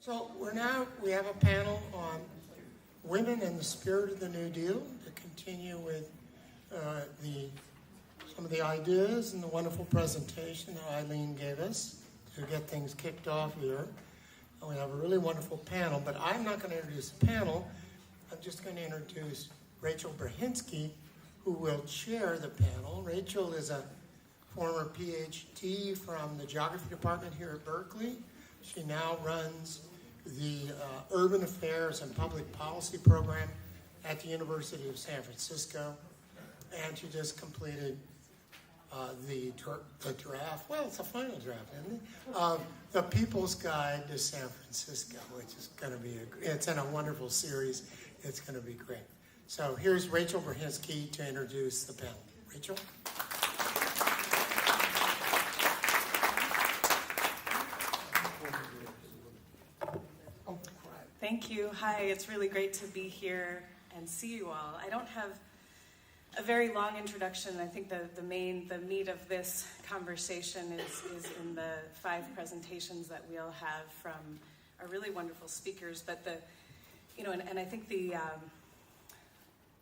So we have a panel on women and the spirit of the New Deal to continue with some of the ideas and the wonderful presentation that Eileen gave us to get things kicked off here. And we have a really wonderful panel, but I'm not going to introduce the panel. I'm just going to introduce Rachel Brzezinski, who will chair the panel. Rachel is a former PhD from the geography department here at Berkeley. She now runs the Urban Affairs and Public Policy program at the University of San Francisco. And she just completed the draft, well, it's a final draft, isn't it? Of the People's Guide to San Francisco, which is going to be, it's in a wonderful series. It's going to be great. So here's Rachel Brzezinski to introduce the panel. Rachel? Thank you. Hi, it's really great to be here and see you all. I don't have a very long introduction. I think the meat of this conversation is in the 5 presentations that we'll have from our really wonderful speakers. But and I think the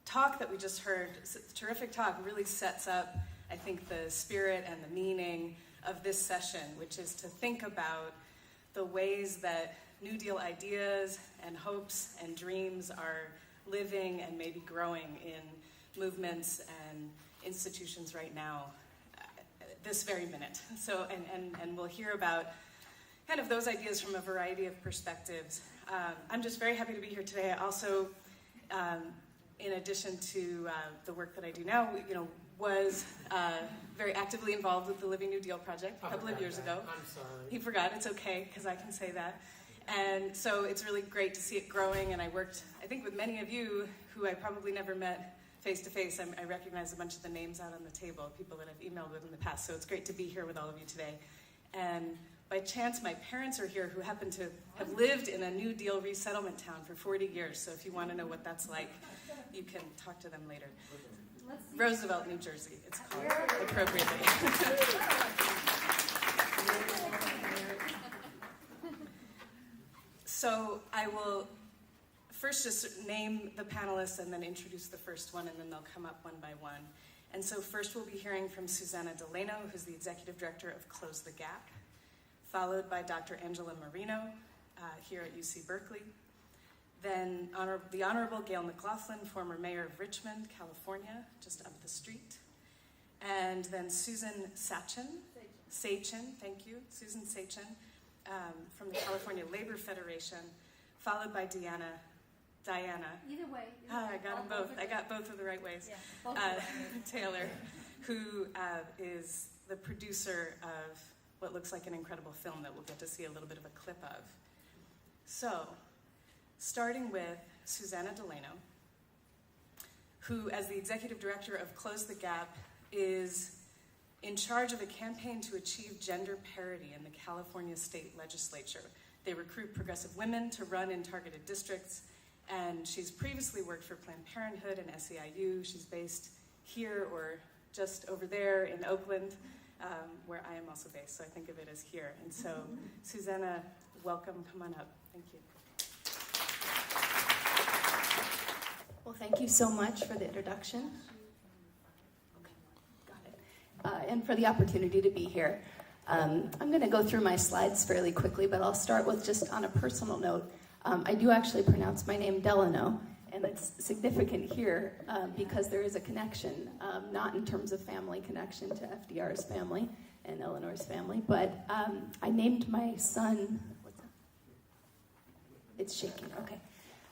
talk that we just heard, terrific talk, really sets up, I think, the spirit and the meaning of this session, which is to think about the ways that New Deal ideas and hopes and dreams are living and maybe growing in movements and institutions right now, this very minute. So, and we'll hear about kind of those ideas from a variety of perspectives. I'm just very happy to be here today. I also, in addition to the work that I do now, was very actively involved with the Living New Deal Project a couple of years ago. I'm sorry. He forgot, it's okay, because I can say that. And so it's really great to see it growing, and I worked, I think, with many of you who I probably never met face-to-face. I recognize a bunch of the names out on the table, people that I've emailed with in the past, so it's great to be here with all of you today. And by chance, my parents are here, who happen to have lived in a New Deal resettlement town for 40 years, so if you want to know what that's like, you can talk to them later. Roosevelt, New Jersey, it's called appropriately. So I will first just name the panelists and then introduce the first one, and then they'll come up one by one. And so first we'll be hearing from Susana Delano, who's the Executive Director of Close the Gap, followed by Dr. Angela Marino here at UC Berkeley. Then the Honorable Gail McLaughlin, former mayor of Richmond, California, just up the street. And then Susan Sachin, thank you, Susan Sachin, from the California Labor Federation, followed by Diana. Either way. I got them both. I got both of the right ways. Yeah, Taylor, who is the producer of what looks like an incredible film that we'll get to see a little bit of a clip of. So, starting with Susana Delano, who, as the Executive Director of Close the Gap, is in charge of a campaign to achieve gender parity in the California State Legislature. They recruit progressive women to run in targeted districts, and she's previously worked for Planned Parenthood and SEIU. She's based here or just over there in Oakland, where I am also based, so I think of it as here. And so, Susana, welcome, come on up. Thank you. Well, thank you so much for the introduction. And for the opportunity to be here. I'm going to go through my slides fairly quickly, but I'll start with just on a personal note. I do actually pronounce my name Delano, and it's significant here because there is a connection, not in terms of family connection to FDR's family and Eleanor's family, but I named my son, what's that? It's shaking, okay.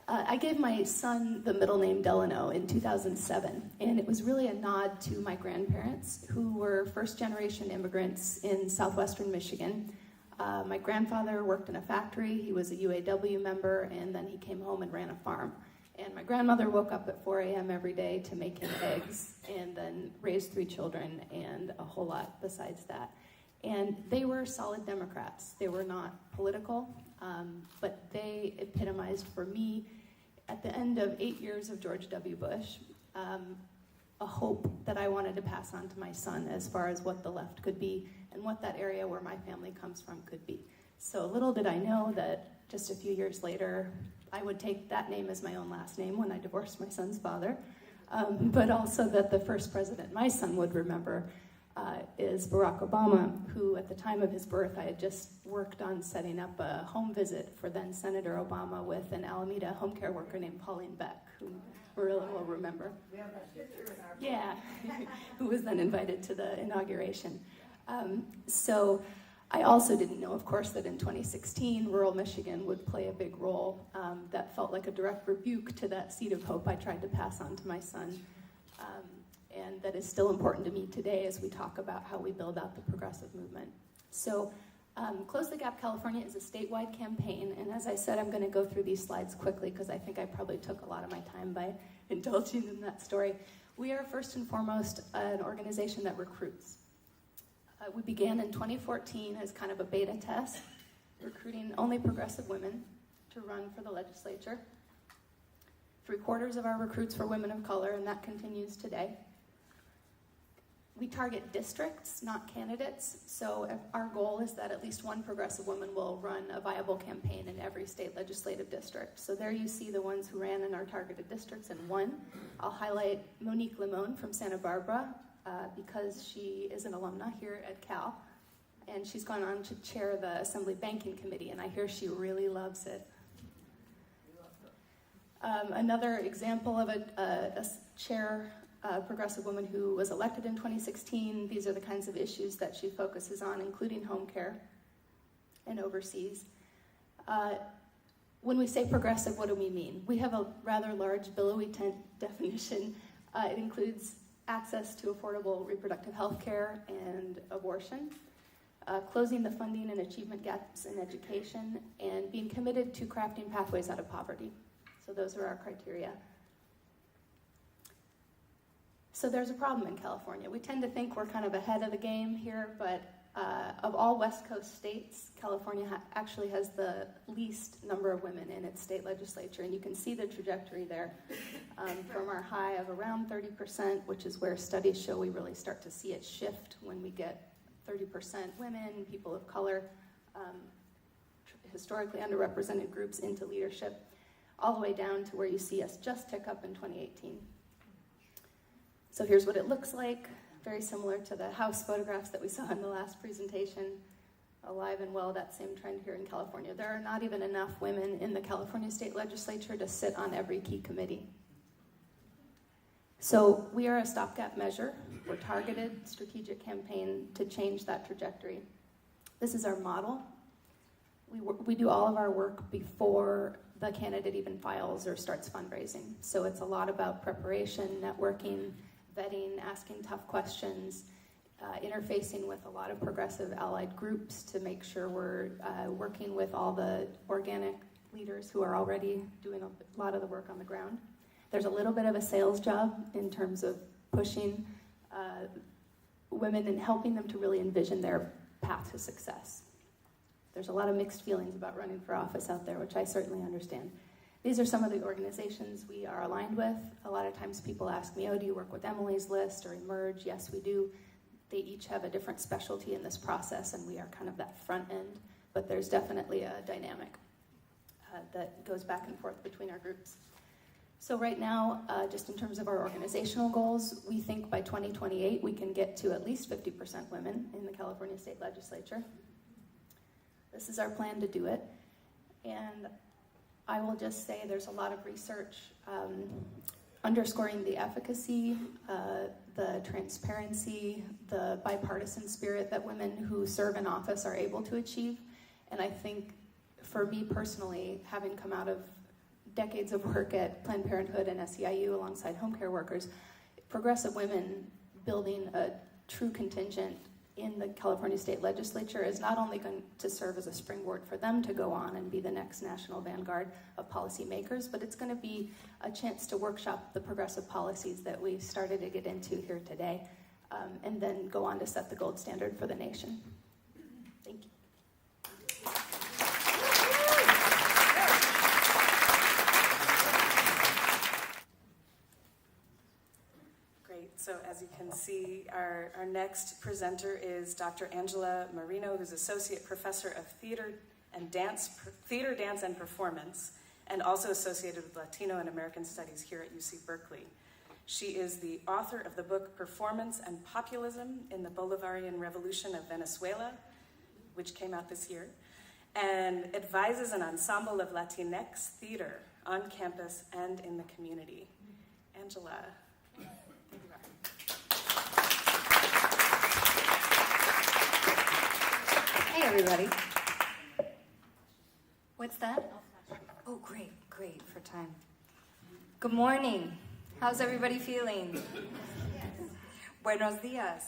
I gave my son the middle name Delano in 2007, and it was really a nod to my grandparents, who were first-generation immigrants in southwestern Michigan. My grandfather worked in a factory, he was a UAW member, and then he came home and ran a farm. And my grandmother woke up at 4 a.m. every day to make him eggs, and then raised 3 children, and a whole lot besides that. And they were solid Democrats. They were not political, but they epitomized for me, at the end of 8 years of George W. Bush, a hope that I wanted to pass on to my son as far as what the left could be and what that area where my family comes from could be. So little did I know that just a few years later, I would take that name as my own last name when I divorced my son's father, but also that the first president my son would remember is Barack Obama, who at the time of his birth, I had just worked on setting up a home visit for then Senator Obama with an Alameda home care worker named Pauline Beck, who Marilla will remember. We have that picture in our. Yeah, who was then invited to the inauguration. So I also didn't know, of course, that in 2016, rural Michigan would play a big role. That felt like a direct rebuke to that seed of hope I tried to pass on to my son. And that is still important to me today as we talk about how we build out the progressive movement. So Close the Gap California is a statewide campaign, and as I said, I'm going to go through these slides quickly because I think I probably took a lot of my time by indulging in that story. We are first and foremost an organization that recruits. We began in 2014 as kind of a beta test, recruiting only progressive women to run for the legislature. 3/4 of our recruits were women of color, and that continues today. We target districts, not candidates, so our goal is that at least one progressive woman will run a viable campaign in every state legislative district. So there you see the ones who ran in our targeted districts and won. I'll highlight Monique Limon from Santa Barbara because she is an alumna here at Cal, and she's gone on to chair the Assembly Banking Committee, and I hear she really loves it. Another example of a chair progressive woman who was elected in 2016. These are the kinds of issues that she focuses on, including home care and overseas. When we say progressive, what do we mean? We have a rather large billowy definition. It includes access to affordable reproductive health care and abortion, closing the funding and achievement gaps in education, and being committed to crafting pathways out of poverty. So those are our criteria. So there's a problem in California. We tend to think we're kind of ahead of the game here, but of all West Coast states, California actually has the least number of women in its state legislature, and you can see the trajectory there from our high of around 30%, which is where studies show we really start to see it shift when we get 30% women, people of color, historically underrepresented groups into leadership, all the way down to where you see us just tick up in 2018. So here's what it looks like, very similar to the house photographs that we saw in the last presentation. Alive and well, that same trend here in California. There are not even enough women in the California state legislature to sit on every key committee. So we are a stopgap measure. We're a targeted strategic campaign to change that trajectory. This is our model. We do all of our work before the candidate even files or starts fundraising. So it's a lot about preparation, networking, vetting, asking tough questions, interfacing with a lot of progressive allied groups to make sure we're working with all the organic leaders who are already doing a lot of the work on the ground. There's a little bit of a sales job in terms of pushing women and helping them to really envision their path to success. There's a lot of mixed feelings about running for office out there, which I certainly understand. These are some of the organizations we are aligned with. A lot of times people ask me, oh, do you work with Emily's List or Emerge? Yes, we do. They each have a different specialty in this process, and we are kind of that front end, but there's definitely a dynamic that goes back and forth between our groups. So right now, just in terms of our organizational goals, we think by 2028 we can get to at least 50% women in the California State Legislature. This is our plan to do it, and I will just say there's a lot of research underscoring the efficacy, the transparency, the bipartisan spirit that women who serve in office are able to achieve. And I think for me personally, having come out of decades of work at Planned Parenthood and SEIU alongside home care workers, progressive women building a true contingent in the California State Legislature is not only going to serve as a springboard for them to go on and be the next national vanguard of policymakers, but it's going to be a chance to workshop the progressive policies that we started to get into here today, and then go on to set the gold standard for the nation. Thank you. Great. So as you can see, our next presenter is Dr. Angela Marino, who's Associate Professor of Theater, Dance, and Performance, and also associated with Latino and American Studies here at UC Berkeley. She is the author of the book Performance and Populism in the Bolivarian Revolution of Venezuela, which came out this year, and advises an ensemble of Latinx theater on campus and in the community. Angela. Hey, everybody. What's that? Oh, great for time. Good morning. How's everybody feeling? Buenos dias.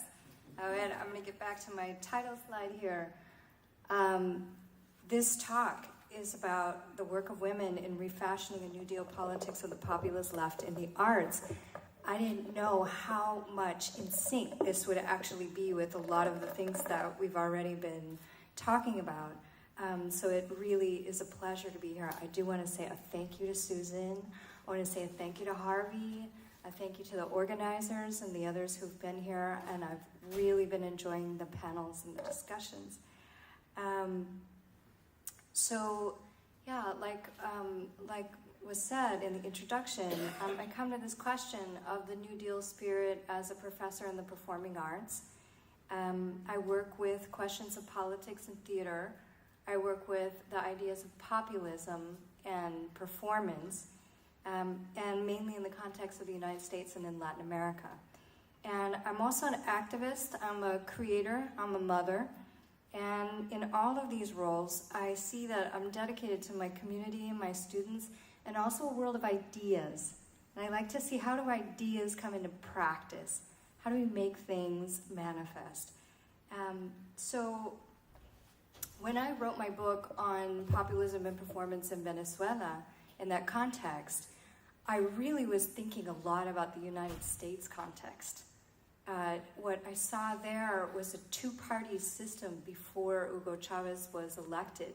A ver, I'm going to get back to my title slide here. This talk is about the work of women in refashioning a New Deal politics of the populist left in the arts. I didn't know how much in sync this would actually be with a lot of the things that we've already been talking about. So it really is a pleasure to be here. I do want to say a thank you to Susan. I want to say a thank you to Harvey. A thank you to the organizers and the others who've been here. And I've really been enjoying the panels and the discussions. So, yeah, like was said in the introduction, I come to this question of the New Deal spirit as a professor in the performing arts. I work with questions of politics and theater. I work with the ideas of populism and performance, and mainly in the context of the United States and in Latin America. And I'm also an activist, I'm a creator, I'm a mother, and in all of these roles, I see that I'm dedicated to my community and my students, and also a world of ideas. And I like to see, how do ideas come into practice? How do we make things manifest? So when I wrote my book on populism and performance in Venezuela, in that context, I really was thinking a lot about the United States context. What I saw there was a two-party system before Hugo Chavez was elected.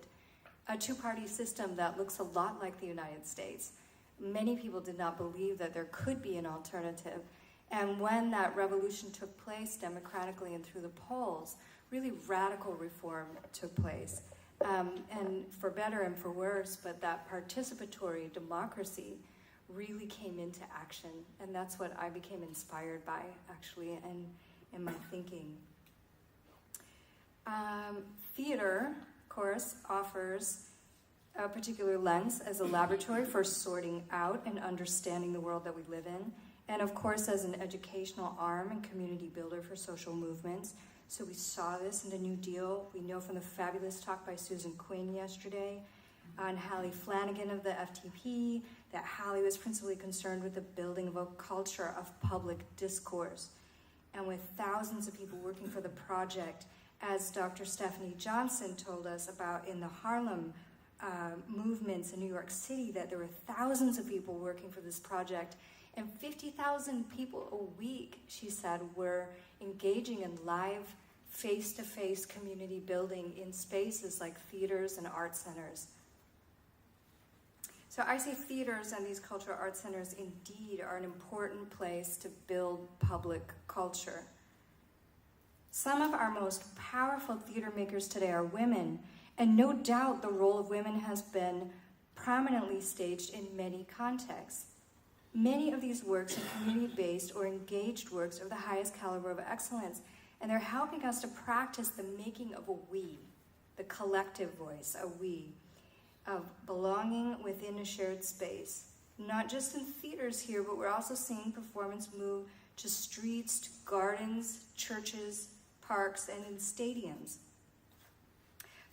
A two-party system that looks a lot like the United States. Many people did not believe that there could be an alternative. And when that revolution took place democratically and through the polls, really radical reform took place. And for better and for worse, but that participatory democracy really came into action. And that's what I became inspired by, actually, and in my thinking. Theater, of course, offers a particular lens as a laboratory for sorting out and understanding the world that we live in, and of course as an educational arm and community builder for social movements. So we saw this in the New Deal. We know from the fabulous talk by Susan Quinn yesterday on Hallie Flanagan of the FTP that Hallie was principally concerned with the building of a culture of public discourse. And with thousands of people working for the project, as Dr. Stephanie Johnson told us about in the Harlem movements in New York City, that there were thousands of people working for this project, and 50,000 people a week, she said, were engaging in live, face-to-face community building in spaces like theaters and art centers. So I see theaters and these cultural art centers indeed are an important place to build public culture. Some of our most powerful theater makers today are women, and no doubt the role of women has been prominently staged in many contexts. Many of these works are community-based or engaged works of the highest caliber of excellence, and they're helping us to practice the making of a we, the collective voice, a we, of belonging within a shared space. Not just in theaters here, but we're also seeing performance move to streets, to gardens, churches, parks, and in stadiums.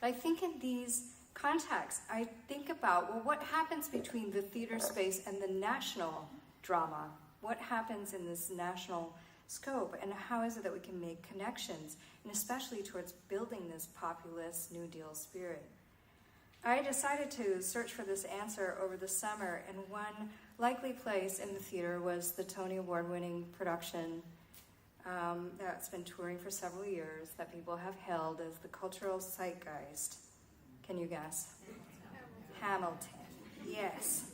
But I think in these contexts, I think about, well, what happens between the theater space and the national drama? What happens in this national scope? And how is it that we can make connections, and especially towards building this populist New Deal spirit? I decided to search for this answer over the summer, and one likely place in the theater was the Tony Award-winning production that's been touring for several years that people have held as the cultural zeitgeist. Can you guess? Hamilton. Yes.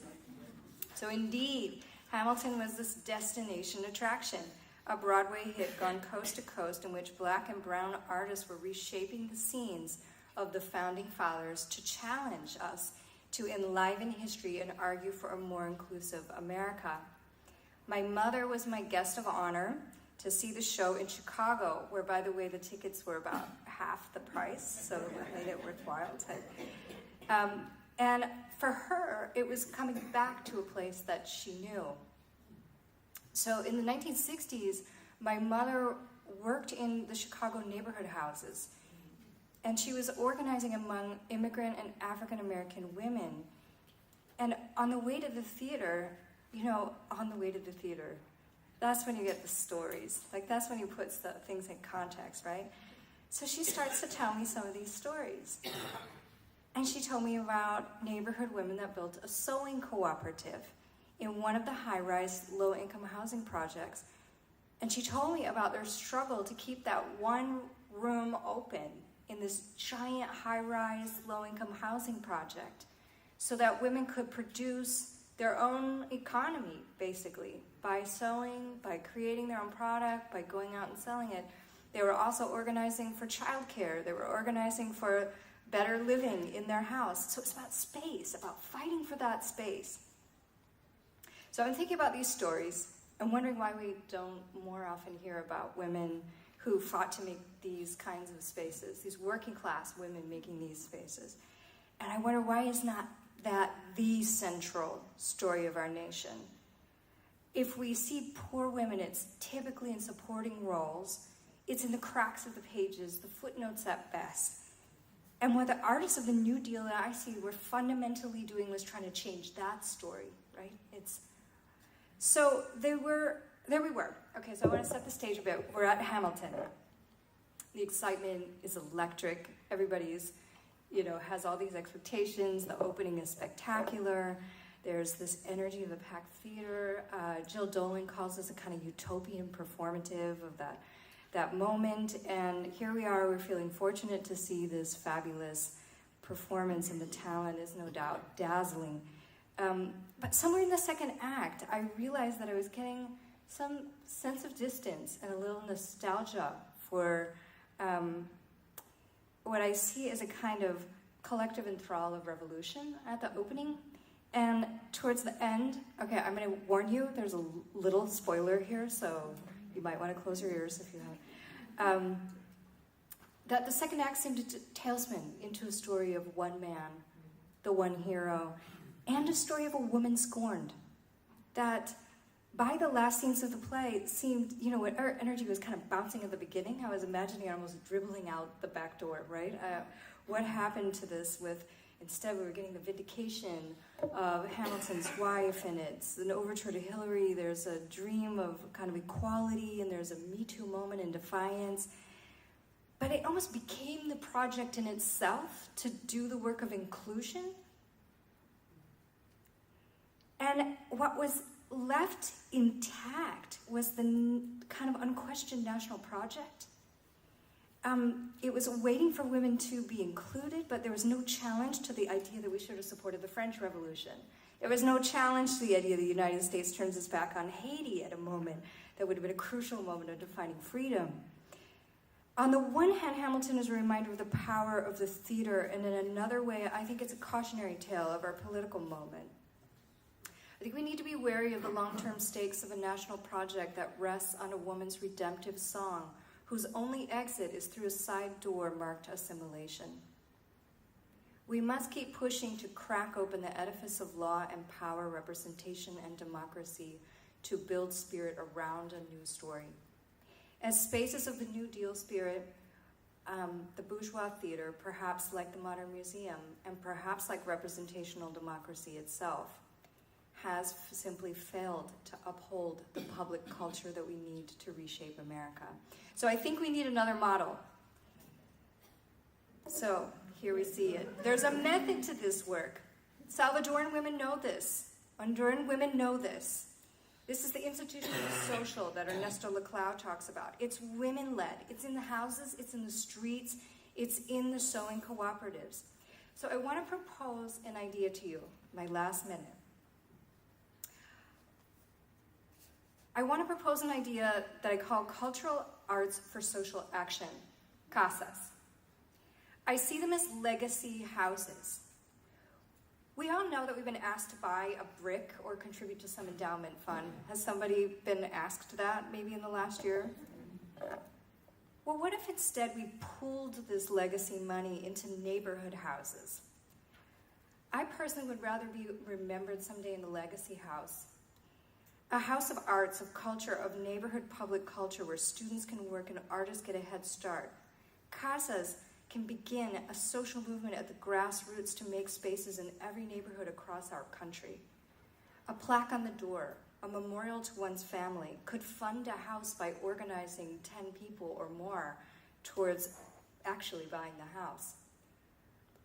So indeed, Hamilton was this destination attraction. a Broadway hit gone coast to coast in which black and brown artists were reshaping the scenes of the founding fathers to challenge us to enliven history and argue for a more inclusive America. My mother was my guest of honor to see the show in Chicago, where, by the way, the tickets were about half the price, so it made it worthwhile. And for her, it was coming back to a place that she knew. So in the 1960s, my mother worked in the Chicago neighborhood houses, and she was organizing among immigrant and African American women. And on the way to the theater, that's when you get the stories. Like, that's when you put things in context, right? So she starts to tell me some of these stories. And she told me about neighborhood women that built a sewing cooperative in one of the high-rise, low-income housing projects. And she told me about their struggle to keep that one room open in this giant high-rise, low-income housing project so that women could produce their own economy, basically, by sewing, by creating their own product, by going out and selling it. They were also organizing for childcare. They were organizing for better living in their house. So it's about space, about fighting for that space. So I'm thinking about these stories. I'm wondering why we don't more often hear about women who fought to make these kinds of spaces, these working class women making these spaces. And I wonder, why is not that the central story of our nation? If we see poor women, it's typically in supporting roles. It's in the cracks of the pages, the footnotes at best. And what the artists of the New Deal that I see were fundamentally doing was trying to change that story, right? So there we were. Okay, so I want to set the stage a bit. We're at Hamilton. The excitement is electric. Everybody's, has all these expectations. The opening is spectacular. There's this energy of the packed theater. Jill Dolan calls this a kind of utopian performative of that moment. And here we are, we're feeling fortunate to see this fabulous performance, and the talent is no doubt dazzling. But somewhere in the second act, I realized that I was getting some sense of distance and a little nostalgia for what I see as a kind of collective enthrall of revolution at the opening. And towards the end, okay, I'm going to warn you, there's a little spoiler here, so you might want to close your ears if you have. That the second act seemed to tailspin into a story of one man, the one hero, and a story of a woman scorned. That by the last scenes of the play, it seemed, when our energy was kind of bouncing at the beginning, I was imagining almost dribbling out the back door, right? What happened to this with, instead we were getting the vindication of Hamilton's wife, and it's an overture to Hillary. There's a dream of kind of equality, and there's a Me Too moment in defiance. But it almost became the project in itself to do the work of inclusion. And what was left intact was the kind of unquestioned national project. It was waiting for women to be included, but there was no challenge to the idea that we should have supported the French Revolution. There was no challenge to the idea the United States turns its back on Haiti at a moment that would have been a crucial moment of defining freedom. On the one hand, Hamilton is a reminder of the power of the theater, and in another way, I think it's a cautionary tale of our political moment. I think we need to be wary of the long-term stakes of a national project that rests on a woman's redemptive song, whose only exit is through a side door marked assimilation. We must keep pushing to crack open the edifice of law and power, representation, and democracy to build spirit around a new story. As spaces of the New Deal spirit, the bourgeois theater, perhaps like the Modern Museum, and perhaps like representational democracy itself, has simply failed to uphold the public culture that we need to reshape America. So I think we need another model. So here we see it. There's a method to this work. Salvadoran women know this. Honduran women know this. This is the institution of the social that Ernesto Laclau talks about. It's women-led. It's in the houses, it's in the streets, it's in the sewing cooperatives. So I want to propose an idea to you, my last minute. I want to propose an idea that I call cultural arts for social action, casas. I see them as legacy houses. We all know that we've been asked to buy a brick or contribute to some endowment fund. Has somebody been asked that maybe in the last year? Well, what if instead we pooled this legacy money into neighborhood houses? I personally would rather be remembered someday in the legacy house. A house of arts, of culture, of neighborhood public culture where students can work and artists get a head start. Casas can begin a social movement at the grassroots to make spaces in every neighborhood across our country. A plaque on the door, a memorial to one's family, could fund a house by organizing 10 people or more towards actually buying the house.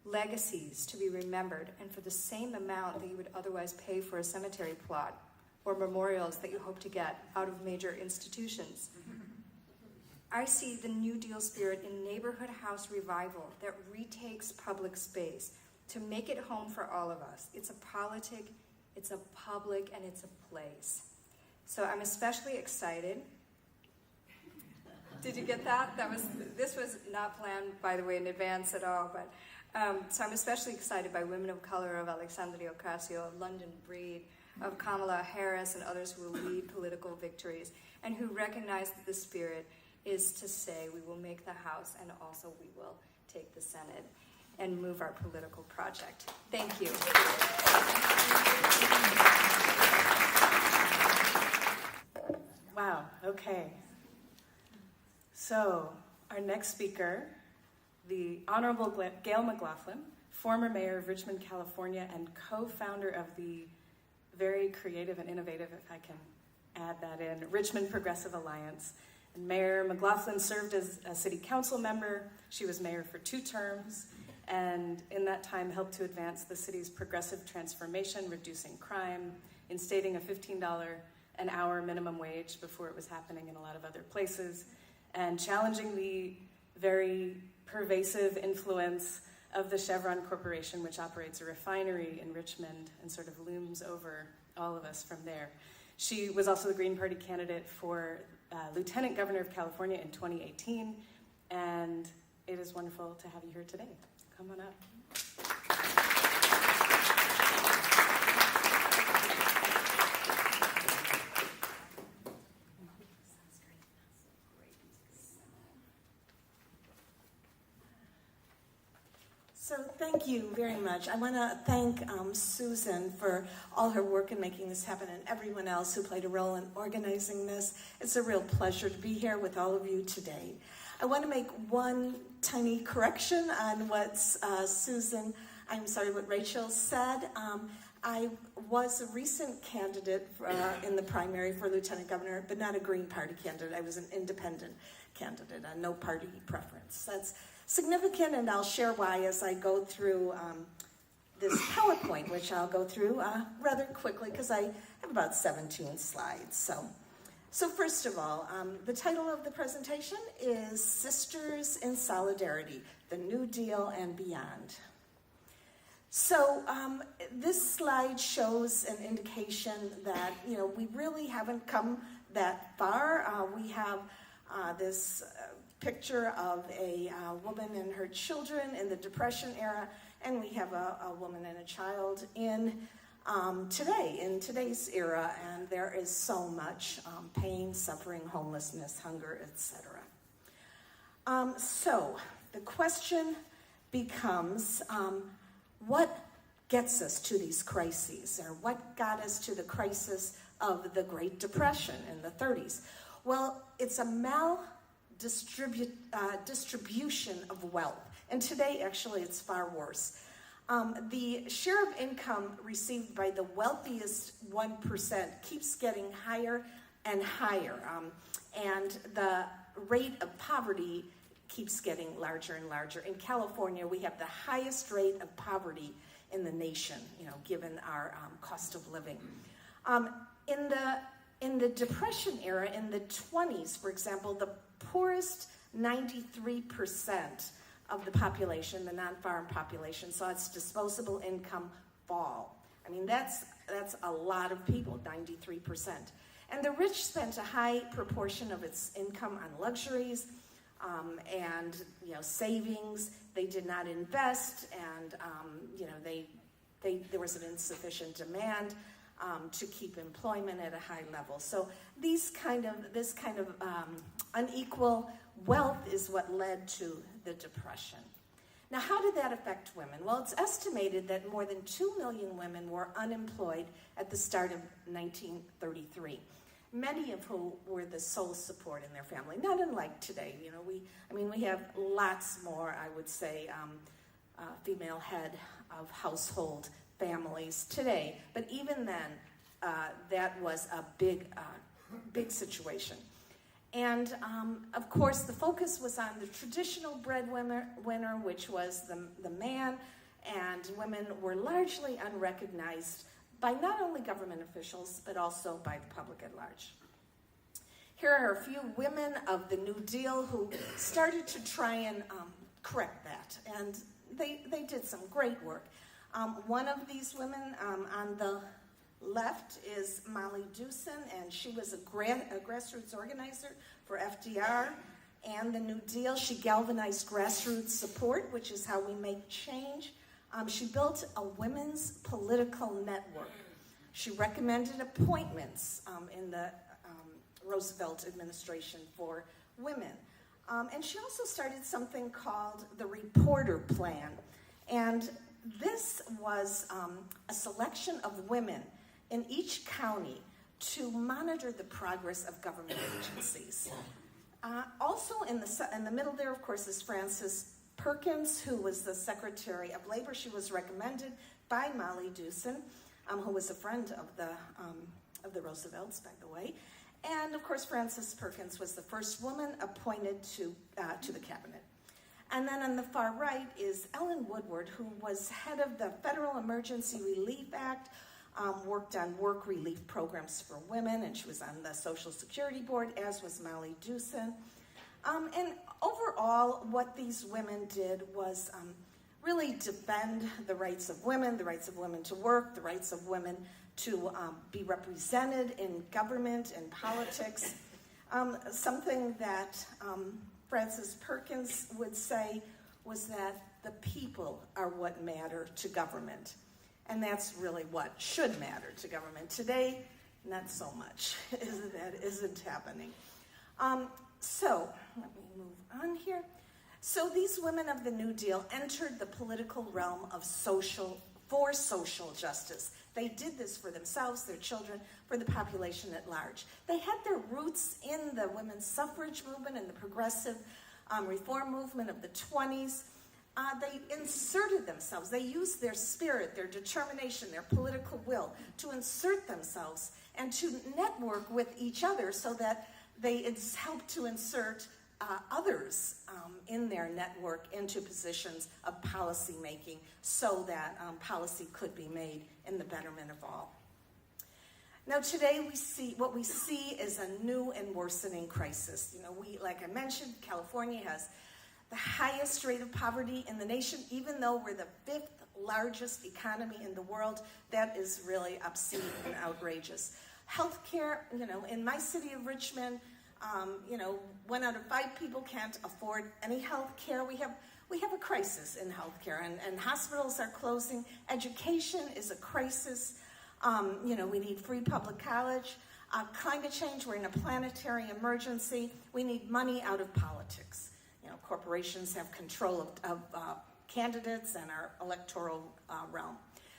Legacies to be remembered, and for the same amount that you would otherwise pay for a cemetery plot, or memorials that you hope to get out of major institutions. I see the New Deal spirit in neighborhood house revival that retakes public space to make it home for all of us. It's a politic, it's a public, and it's a place. So I'm especially excited. Did you get that? This was not planned, by the way, in advance at all, but so I'm especially excited by women of color, of Alexandria Ocasio, of London Breed, of Kamala Harris, and others who will lead political victories, and who recognize that the spirit is to say we will make the House and also we will take the Senate and move our political project. Thank you. Wow, okay. So, our next speaker, the Honorable Gail McLaughlin, former mayor of Richmond, California, and co-founder of the very creative and innovative, if I can add that in, Richmond Progressive Alliance. And Mayor McLaughlin served as a city council member. She was mayor for 2 terms, and in that time helped to advance the city's progressive transformation, reducing crime, instating a $15 an hour minimum wage before it was happening in a lot of other places, and challenging the very pervasive influence of the Chevron Corporation, which operates a refinery in Richmond and sort of looms over all of us from there. She was also the Green Party candidate for Lieutenant Governor of California in 2018, and it is wonderful to have you here today. Come on up. So thank you very much. I want to thank Susan for all her work in making this happen, and everyone else who played a role in organizing this. It's a real pleasure to be here with all of you today. I want to make one tiny correction on what what Rachel said. I was a recent candidate in the primary for Lieutenant Governor, but not a Green Party candidate. I was an independent candidate, no party preference. That's significant, and I'll share why as I go through this PowerPoint, which I'll go through rather quickly because I have about 17 slides. So first of all, the title of the presentation is Sisters in Solidarity, the New Deal and Beyond. So this slide shows an indication that, we really haven't come that far. We have this picture of a woman and her children in the Depression era, and we have a woman and a child in today's era, and there is so much pain, suffering, homelessness, hunger, etc. So the question becomes, what gets us to these crises, or what got us to the crisis of the Great Depression in the 30s? Well, it's a distribution of wealth. And today, actually, it's far worse. The share of income received by the wealthiest 1% keeps getting higher and higher. And the rate of poverty keeps getting larger and larger. In California, we have the highest rate of poverty in the nation, given our cost of living. In the Depression era, in the 20s, for example, the poorest 93% of the population, the non-farm population, saw its disposable income fall. I mean, that's a lot of people, 93%. And the rich spent a high proportion of its income on luxuries and savings. They did not invest, and there was an insufficient demand to keep employment at a high level. So this kind of unequal wealth is what led to the Depression. Now, how did that affect women? Well, it's estimated that more than 2 million women were unemployed at the start of 1933. Many of whom were the sole support in their family, not unlike today. We have lots more, I would say, female head of household families today. But even then, that was a big situation. And of course, the focus was on the traditional breadwinner, which was the man, and women were largely unrecognized by not only government officials, but also by the public at large. Here are a few women of the New Deal who started to try and correct that, and they did some great work. One of these women on the left is Molly Dewson, and she was a grassroots organizer for FDR and the New Deal. She galvanized grassroots support, which is how we make change. She built a women's political network. She recommended appointments in the Roosevelt administration for women. And she also started something called the Reporter Plan. And this was a selection of women in each county to monitor the progress of government agencies. Also in the middle there, of course, is Frances Perkins, who was the Secretary of Labor. She was recommended by Molly Dewson, who was a friend of the Roosevelts, by the way. And of course, Frances Perkins was the first woman appointed to the cabinet. And then on the far right is Ellen Woodward, who was head of the Federal Emergency Relief Act, worked on work relief programs for women, and she was on the Social Security Board, as was Molly Dewson. And overall, what these women did was really defend the rights of women to work, the rights of women to be represented in government and politics. Something that Frances Perkins would say was that the people are what matter to government. And that's really what should matter to government. Today, not so much. That isn't happening. So, let me move on here. So these women of the New Deal entered the political realm of social justice. They did this for themselves, their children, for the population at large. They had their roots in the women's suffrage movement and the progressive reform movement of the 20s. They inserted themselves. They used their spirit, their determination, their political will to insert themselves and to network with each other so that they helped to insert others in their network into positions of policy making so that policy could be made in the betterment of all. Now today what we see is a new and worsening crisis. Like I mentioned, California has the highest rate of poverty in the nation, even though we're the 5th largest economy in the world. That is really obscene and outrageous. Healthcare, in my city of Richmond, 1 out of 5 people can't afford any health care. We have a crisis in health care, and hospitals are closing. Education is a crisis. We need free public college. Climate change, we're in a planetary emergency. We need money out of politics. Corporations have control of candidates and our electoral realm.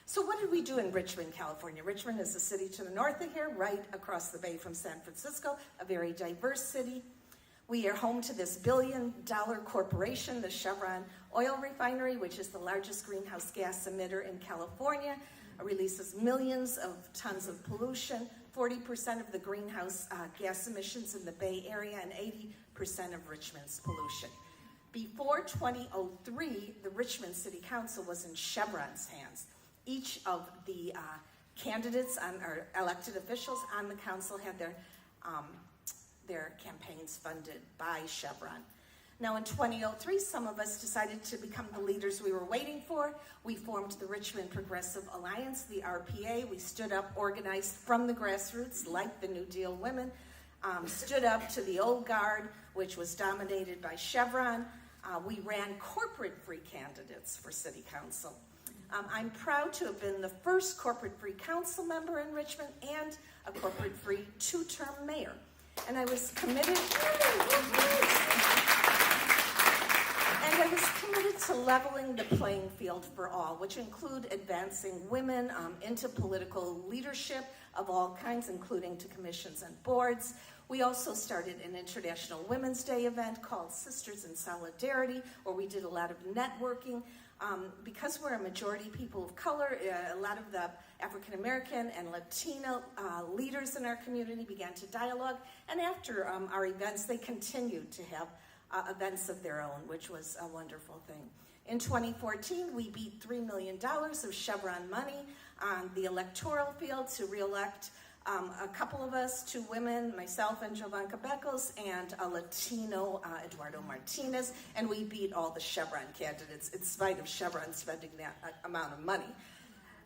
So what did we do in Richmond, California? Richmond is a city to the north of here, right across the bay from San Francisco, a very diverse city. We are home to this billion-dollar corporation, the Chevron oil refinery, which is the largest greenhouse gas emitter in California. It releases millions of tons of pollution, 40% of the greenhouse gas emissions in the Bay Area, and 80% of Richmond's pollution. Before 2003, the Richmond City Council was in Chevron's hands. Each of the candidates or elected officials on the council had their campaigns funded by Chevron. Now in 2003, some of us decided to become the leaders we were waiting for. We formed the Richmond Progressive Alliance, the RPA. We stood up, organized from the grassroots, like the New Deal women, stood up to the old guard, which was dominated by Chevron. We ran corporate-free candidates for city council. I'm proud to have been the first corporate-free council member in Richmond and a corporate-free two-term mayor. And I was committed to leveling the playing field for all, which include advancing women into political leadership of all kinds, including to commissions and boards. We also started an International Women's Day event called Sisters in Solidarity, where we did a lot of networking. Because we're a majority people of color, a lot of the African American and Latino leaders in our community began to dialogue. And after our events, they continued to have events of their own, which was a wonderful thing. In 2014, we beat $3 million of Chevron money on the electoral field to reelect a couple of us, 2 women, myself and Jovanka Beckles, and a Latino, Eduardo Martinez, and we beat all the Chevron candidates in spite of Chevron spending that amount of money.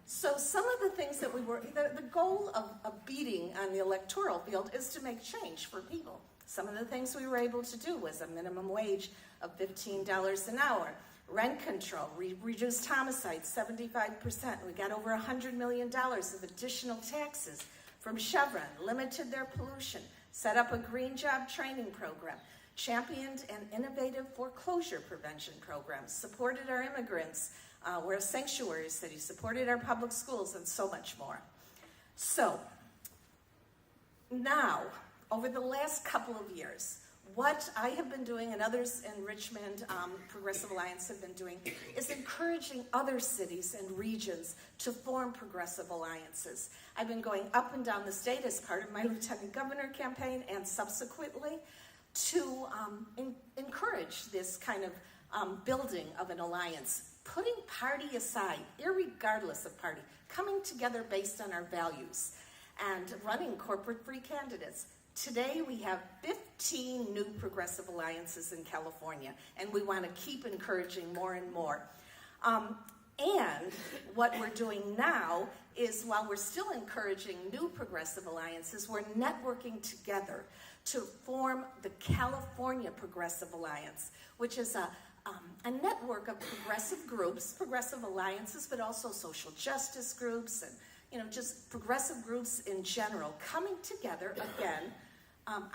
So some of the things that we were, the goal of beating on the electoral field is to make change for people. Some of the things we were able to do was a minimum wage of $15 an hour, rent control, reduced homicide 75%. We got over $100 million of additional taxes from Chevron, limited their pollution, set up a green job training program, championed an innovative foreclosure prevention program, supported our immigrants, we're a sanctuary city, supported our public schools, and so much more. So, now, over the last couple of years, what I have been doing and others in Richmond Progressive Alliance have been doing is encouraging other cities and regions to form progressive alliances. I've been going up and down the state as part of my lieutenant governor campaign and subsequently to encourage this kind of building of an alliance, putting party aside, irregardless of party, coming together based on our values and running corporate-free candidates. Today, we have 15 new progressive alliances in California, and we want to keep encouraging more and more. And what we're doing now is, while we're still encouraging new progressive alliances, we're networking together to form the California Progressive Alliance, which is a network of progressive groups, progressive alliances, but also social justice groups and just progressive groups in general, coming together again,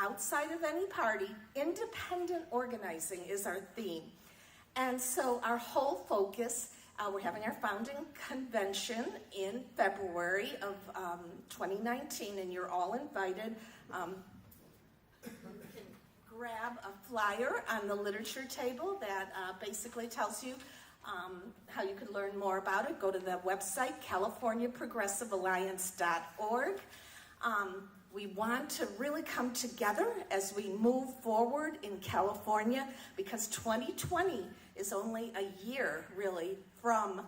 outside of any party. Independent organizing is our theme. And so our whole focus, we're having our founding convention in February of 2019, and you're all invited. You can grab a flyer on the literature table that basically tells you how you can learn more about it. Go to the website, californiaprogressivealliance.org. We want to really come together as we move forward in California, because 2020 is only a year, really, from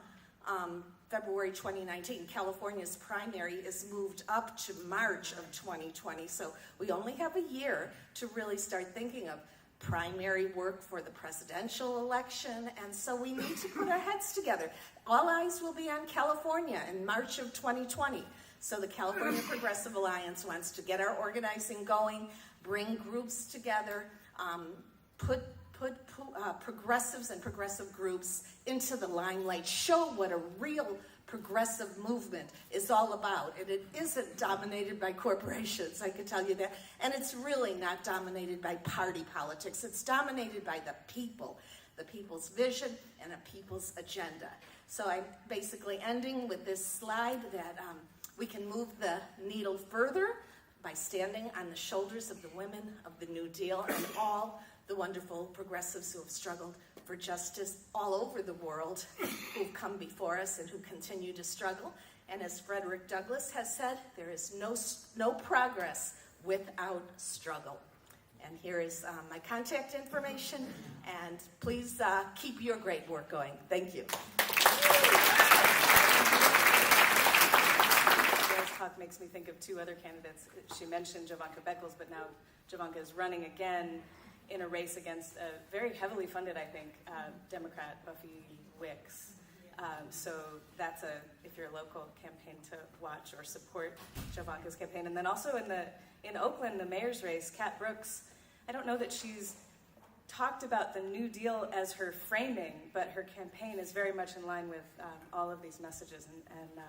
February 2019. California's primary is moved up to March of 2020, so we only have a year to really start thinking of primary work for the presidential election, and so we need to put our heads together. All eyes will be on California in March of 2020. So the California Progressive Alliance wants to get our organizing going, bring groups together, put progressives and progressive groups into the limelight, show what a real progressive movement is all about. And it isn't dominated by corporations, I can tell you that. And it's really not dominated by party politics. It's dominated by the people, the people's vision, and a people's agenda. So I'm basically ending with this slide that we can move the needle further by standing on the shoulders of the women of the New Deal and all the wonderful progressives who have struggled for justice all over the world, who've come before us and who continue to struggle. And as Frederick Douglass has said, there is no progress without struggle. And here is my contact information, and please keep your great work going. Thank you. Sarah's talk makes me think of 2 other candidates. She mentioned Jovanka Beckles, but now Jovanka is running again in a race against a very heavily funded, I think, Democrat, Buffy Wicks. So that's if you're a local, campaign to watch or support Jovanka's campaign. And then also in Oakland, the mayor's race, Kat Brooks, I don't know that she's talked about the New Deal as her framing, but her campaign is very much in line with all of these messages. And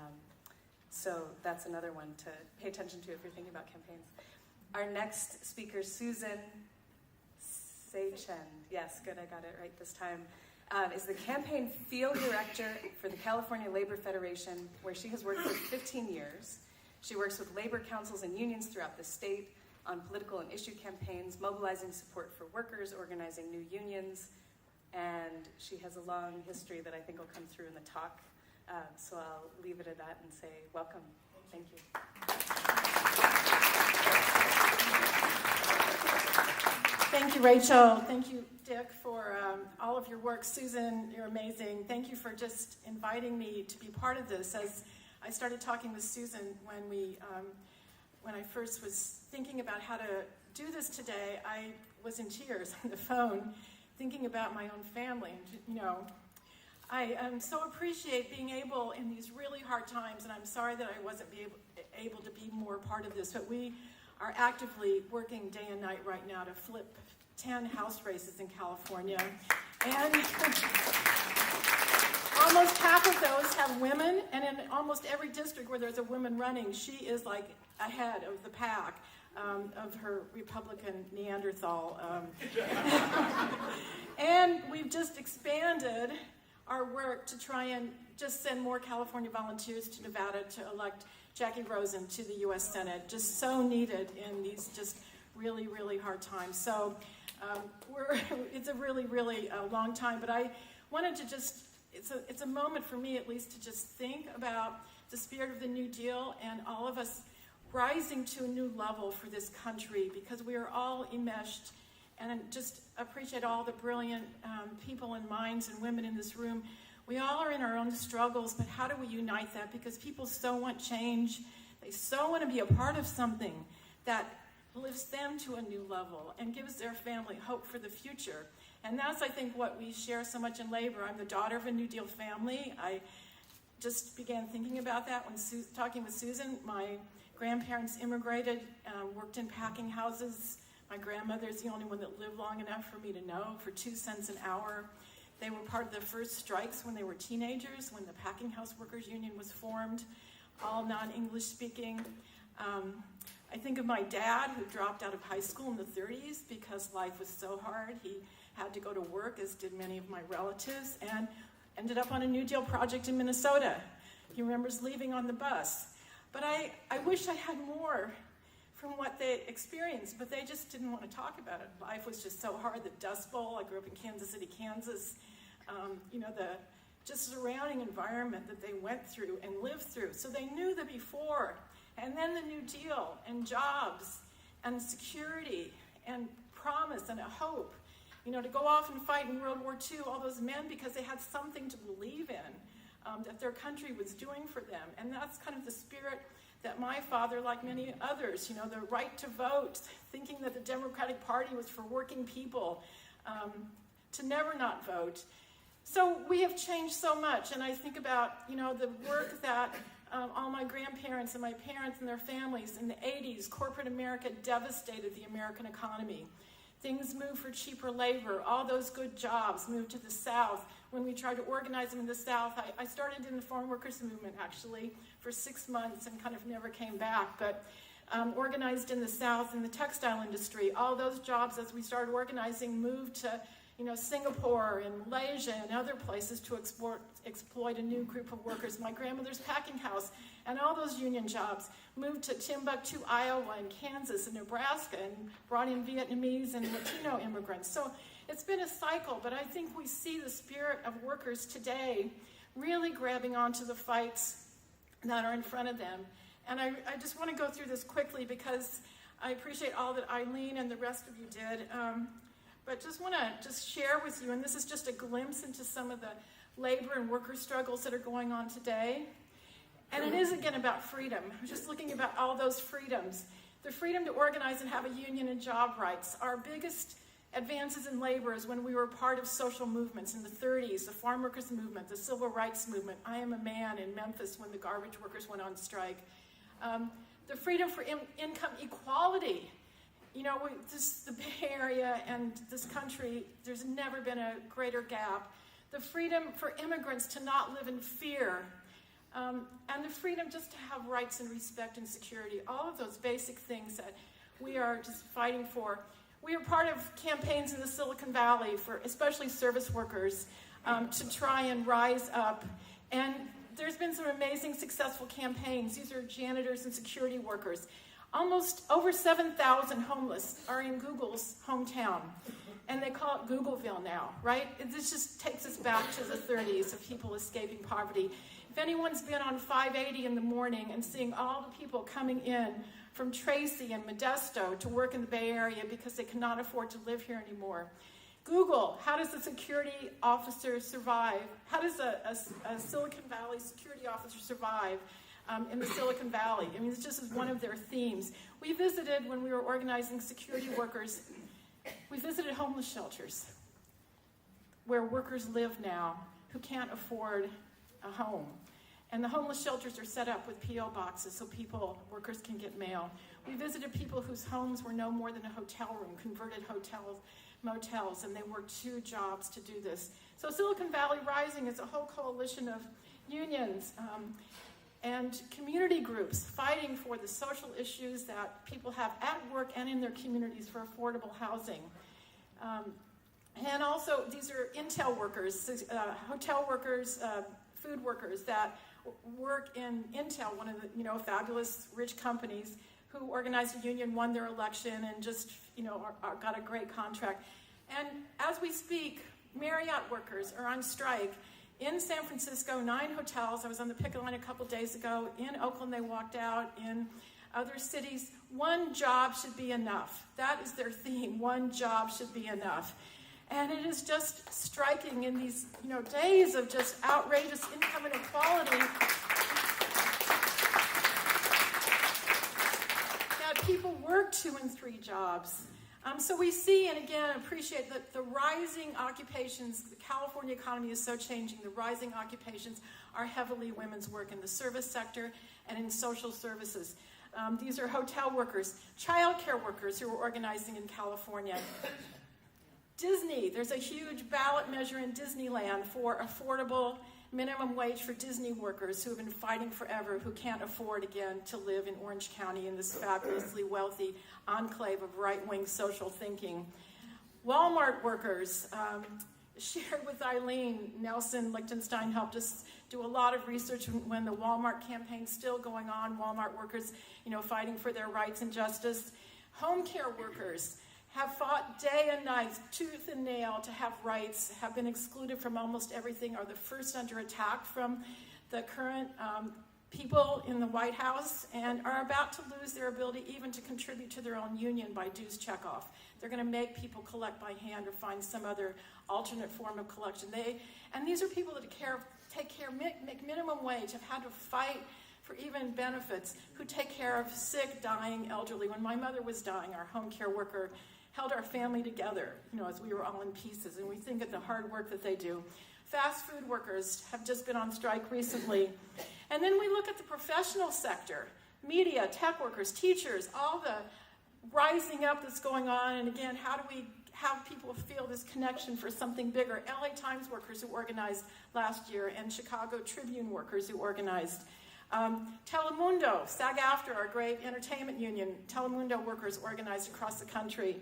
so that's another one to pay attention to if you're thinking about campaigns. Our next speaker, Susan Seychen. Yes, good, I got it right this time. Is the campaign field director for the California Labor Federation, where she has worked for 15 years. She works with labor councils and unions throughout the state on political and issue campaigns, mobilizing support for workers, organizing new unions, and she has a long history that I think will come through in the talk. So I'll leave it at that and say welcome. Thank you. Thank you, Rachel. Thank you, Dick, for all of your work. Susan, you're amazing. Thank you for just inviting me to be part of this. As I started talking with Susan when I first was thinking about how to do this today, I was in tears on the phone, thinking about my own family. And, I so appreciate being able in these really hard times, and I'm sorry that I wasn't able to be more part of this, but we are actively working day and night right now to flip 10 House races in California. And almost half of those have women, and in almost every district where there's a woman running, she is like ahead of the pack of her Republican Neanderthal. And we've just expanded our work to try and just send more California volunteers to Nevada to elect Jackie Rosen to the U.S. Senate, just so needed in these just really, really hard times. So it's a really, really long time, but I wanted to just, it's a moment for me at least to just think about the spirit of the New Deal and all of us rising to a new level for this country, because we are all enmeshed, and just appreciate all the brilliant people and minds and women in this room. We all are in our own struggles, but how do we unite that? Because people so want change. They so want to be a part of something that lifts them to a new level and gives their family hope for the future. And that's, I think, what we share so much in labor. I'm the daughter of a New Deal family. I just began thinking about that when talking with Susan. My grandparents immigrated, worked in packing houses. My grandmother's the only one that lived long enough for me to know, for 2 cents an hour. They were part of the first strikes when they were teenagers, when the Packing House Workers Union was formed, all non-English speaking. I think of my dad, who dropped out of high school in the 30s because life was so hard. He had to go to work, as did many of my relatives, and ended up on a New Deal project in Minnesota. He remembers leaving on the bus. But I wish I had more from what they experienced, but they just didn't want to talk about it. Life was just so hard. The Dust Bowl, I grew up in Kansas City, Kansas, the just surrounding environment that they went through and lived through. So they knew the before, and then the New Deal, and jobs, and security, and promise, and a hope, to go off and fight in World War II, all those men, because they had something to believe in, that their country was doing for them. And that's kind of the spirit that my father, like many others, the right to vote, thinking that the Democratic Party was for working people, to never not vote. So we have changed so much, and I think about, the work that all my grandparents and my parents and their families in the 80s, corporate America devastated the American economy. Things moved for cheaper labor. All those good jobs moved to the South. When we tried to organize them in the South, I started in the farm workers movement, actually, for 6 months and kind of never came back, but organized in the South in the textile industry. All those jobs, as we started organizing, moved to Singapore and Malaysia and other places to exploit a new group of workers. My grandmother's packing house and all those union jobs moved to Timbuktu, Iowa, and Kansas and Nebraska, and brought in Vietnamese and Latino immigrants. So it's been a cycle, but I think we see the spirit of workers today really grabbing onto the fights that are in front of them. And I just want to go through this quickly because I appreciate all that Eileen and the rest of you did. But just want to share with you, and this is just a glimpse into some of the labor and worker struggles that are going on today. And it is, again, about freedom. I'm just looking about all those freedoms. The freedom to organize and have a union and job rights. Our biggest advances in labor is when we were part of social movements in the 30s, the farm workers movement, the civil rights movement, I Am a Man in Memphis when the garbage workers went on strike. The freedom for income equality. You know, the Bay Area and this country, there's never been a greater gap. The freedom for immigrants to not live in fear. And the freedom just to have rights and respect and security. All of those basic things that we are just fighting for. We are part of campaigns in the Silicon Valley for especially service workers to try and rise up. And there's been some amazing successful campaigns. These are janitors and security workers. Almost over 7,000 homeless are in Google's hometown. And they call it Googleville now, right? This just takes us back to the 30s of people escaping poverty. If anyone's been on 580 in the morning and seeing all the people coming in from Tracy and Modesto to work in the Bay Area because they cannot afford to live here anymore. Google, how does a security officer survive? How does a Silicon Valley security officer survive in the Silicon Valley? I mean, it's just one of their themes. We visited, when we were organizing security workers, we visited homeless shelters where workers live now who can't afford a home. And the homeless shelters are set up with P.O. boxes so workers can get mail. We visited people whose homes were no more than a hotel room, converted motels, and they worked 2 jobs to do this. So Silicon Valley Rising is a whole coalition of unions and community groups fighting for the social issues that people have at work and in their communities for affordable housing. And also, these are Intel workers, hotel workers, food workers that work in Intel, one of the fabulous rich companies who organized a union, won their election, and just got a great contract. And as we speak, Marriott workers are on strike in San Francisco. 9 hotels. I was on the picket line a couple days ago. In Oakland, they walked out. In other cities, 1 job should be enough. That is their theme. 1 job should be enough. And it is just striking in these, days of just outrageous income inequality that people work 2 and 3 jobs. So we see and again appreciate that the rising occupations, the California economy is so changing, the rising occupations are heavily women's work in the service sector and in social services. These are hotel workers, childcare workers who are organizing in California. Disney, there's a huge ballot measure in Disneyland for affordable minimum wage for Disney workers who have been fighting forever, who can't afford again to live in Orange County in this fabulously wealthy enclave of right-wing social thinking. Walmart workers, shared with Eileen, Nelson Lichtenstein helped us do a lot of research when the Walmart campaign's still going on, Walmart workers, fighting for their rights and justice. Home care workers have fought day and night, tooth and nail, to have rights, have been excluded from almost everything, are the first under attack from the current people in the White House, and are about to lose their ability even to contribute to their own union by dues checkoff. They're going to make people collect by hand or find some other alternate form of collection. And these are people that make minimum wage, have had to fight for even benefits, who take care of sick, dying, elderly. When my mother was dying, our home care worker held our family together, as we were all in pieces, and we think of the hard work that they do. Fast food workers have just been on strike recently. And then we look at the professional sector, media, tech workers, teachers, all the rising up that's going on, and again, how do we have people feel this connection for something bigger? LA Times workers who organized last year, and Chicago Tribune workers who organized. Telemundo, SAG-AFTRA, our great entertainment union, Telemundo workers organized across the country.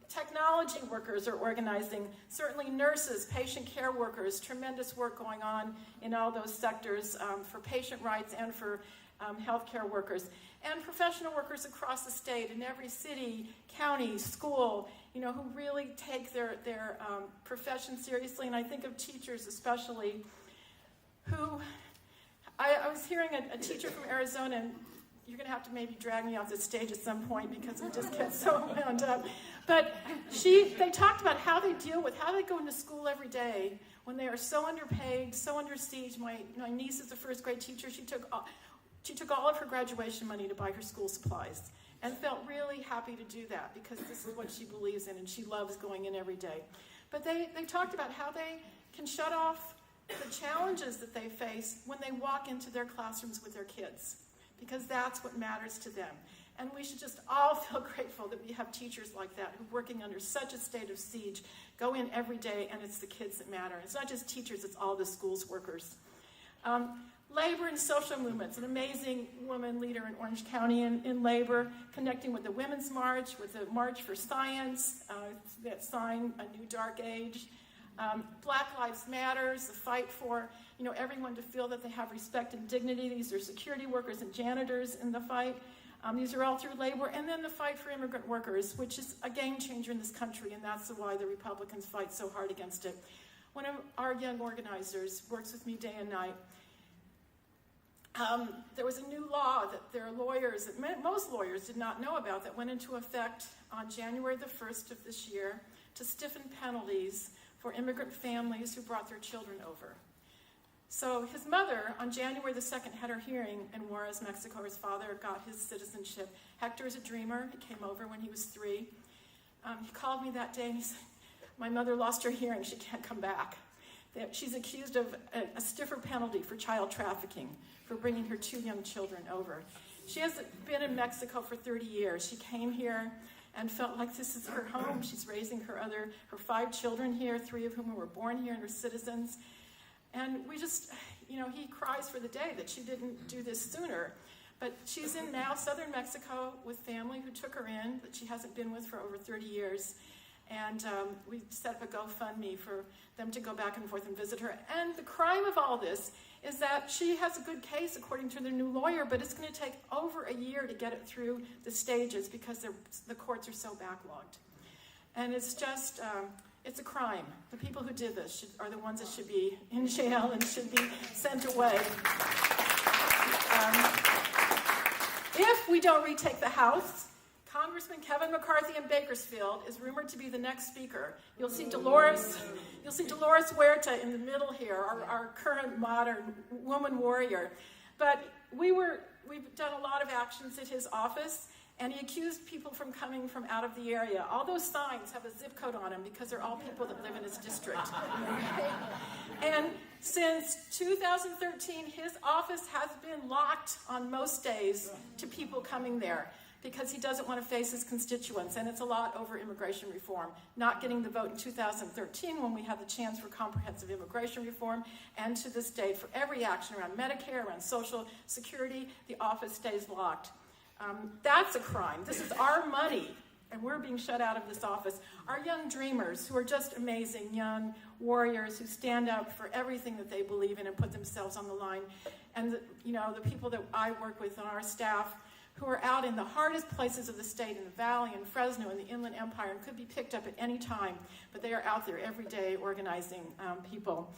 Technology workers are organizing, certainly nurses, patient care workers, tremendous work going on in all those sectors for patient rights and for healthcare workers. And professional workers across the state, in every city, county, school, who really take their profession seriously. And I think of teachers especially, who, I was hearing a teacher from Arizona, and you're going to have to maybe drag me off the stage at some point because we just get so wound up. But they talked about how they go into school every day when they are so underpaid, so under siege. My niece is a first grade teacher. She took all of her graduation money to buy her school supplies. and felt really happy to do that because this is what she believes in and she loves going in every day. But they talked about how they can shut off the challenges that they face when they walk into their classrooms with their kids, because that's what matters to them. And we should just all feel grateful that we have teachers like that who are working under such a state of siege, go in every day, and it's the kids that matter. It's not just teachers, it's all the schools workers. Labor and social movements, an amazing woman leader in Orange County in labor, connecting with the Women's March, with the March for Science, that sign, A New Dark Age. Black Lives Matters, the fight for everyone to feel that they have respect and dignity. These are security workers and janitors in the fight. These are all through labor. And then the fight for immigrant workers, which is a game changer in this country, and that's why the Republicans fight so hard against it. One of our young organizers works with me day and night. There was a new law that there are lawyers, that most lawyers did not know about, that went into effect on January the 1st of this year to stiffen penalties for immigrant families who brought their children over. So his mother, on January the 2nd, had her hearing in Juarez, Mexico. His father got his citizenship. Hector is a dreamer. He came over when he was 3. He called me that day and he said, my mother lost her hearing. She can't come back. She's accused of a stiffer penalty for child trafficking, for bringing her 2 young children over. She has been in Mexico for 30 years. She came here and felt like this is her home. She's raising her 5 children here, 3 of whom were born here and are citizens. And we just, he cries for the day that she didn't do this sooner. But she's in now southern Mexico with family who took her in, that she hasn't been with for over 30 years. And we set up a GoFundMe for them to go back and forth and visit her. And the crime of all this is that she has a good case according to their new lawyer, but it's going to take over a year to get it through the stages because the courts are so backlogged. And it's just, it's a crime. The people who did this are the ones that should be in jail and should be sent away. If we don't retake the House, Congressman Kevin McCarthy in Bakersfield is rumored to be the next speaker. You'll see Dolores Huerta in the middle here, our current modern woman warrior. But we've done a lot of actions at his office, and he accused people from coming from out of the area. All those signs have a zip code on them because they're all people that live in his district. And since 2013, his office has been locked on most days to people coming there, because he doesn't want to face his constituents, and it's a lot over immigration reform. Not getting the vote in 2013 when we had the chance for comprehensive immigration reform, and to this date, for every action around Medicare, around Social Security, the office stays locked. That's a crime. This is our money, and we're being shut out of this office. Our young dreamers, who are just amazing young warriors who stand up for everything that they believe in and put themselves on the line, and the people that I work with on our staff, who are out in the hardest places of the state, in the Valley, in Fresno, in the Inland Empire, and could be picked up at any time, but they are out there every day organizing people.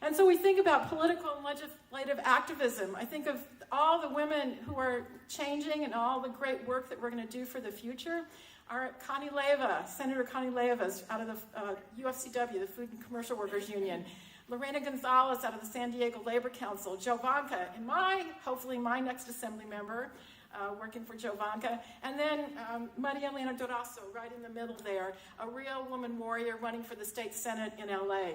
And so we think about political and legislative activism. I think of all the women who are changing and all the great work that we're going to do for the future. Our Senator Connie Leyva out of the UFCW, the Food and Commercial Workers Union. Lorena Gonzalez out of the San Diego Labor Council. Jovanka, hopefully my next assembly member, working for Jovanka. And then Maria Elena Durazo, right in the middle there, a real woman warrior running for the state senate in LA.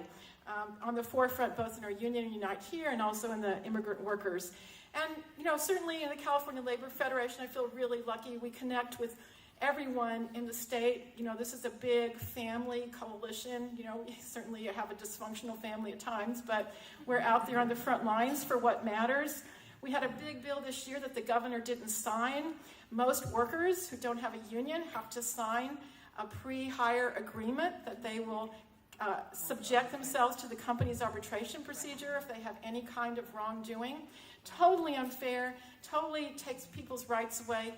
On the forefront, both in our Union Unite here and also in the immigrant workers. And, certainly in the California Labor Federation, I feel really lucky. We connect with everyone in the state. This is a big family coalition. We certainly have a dysfunctional family at times, but we're out there on the front lines for what matters. We had a big bill this year that the governor didn't sign. Most workers who don't have a union have to sign a pre-hire agreement that they will subject themselves to the company's arbitration procedure if they have any kind of wrongdoing. Totally unfair, totally takes people's rights away.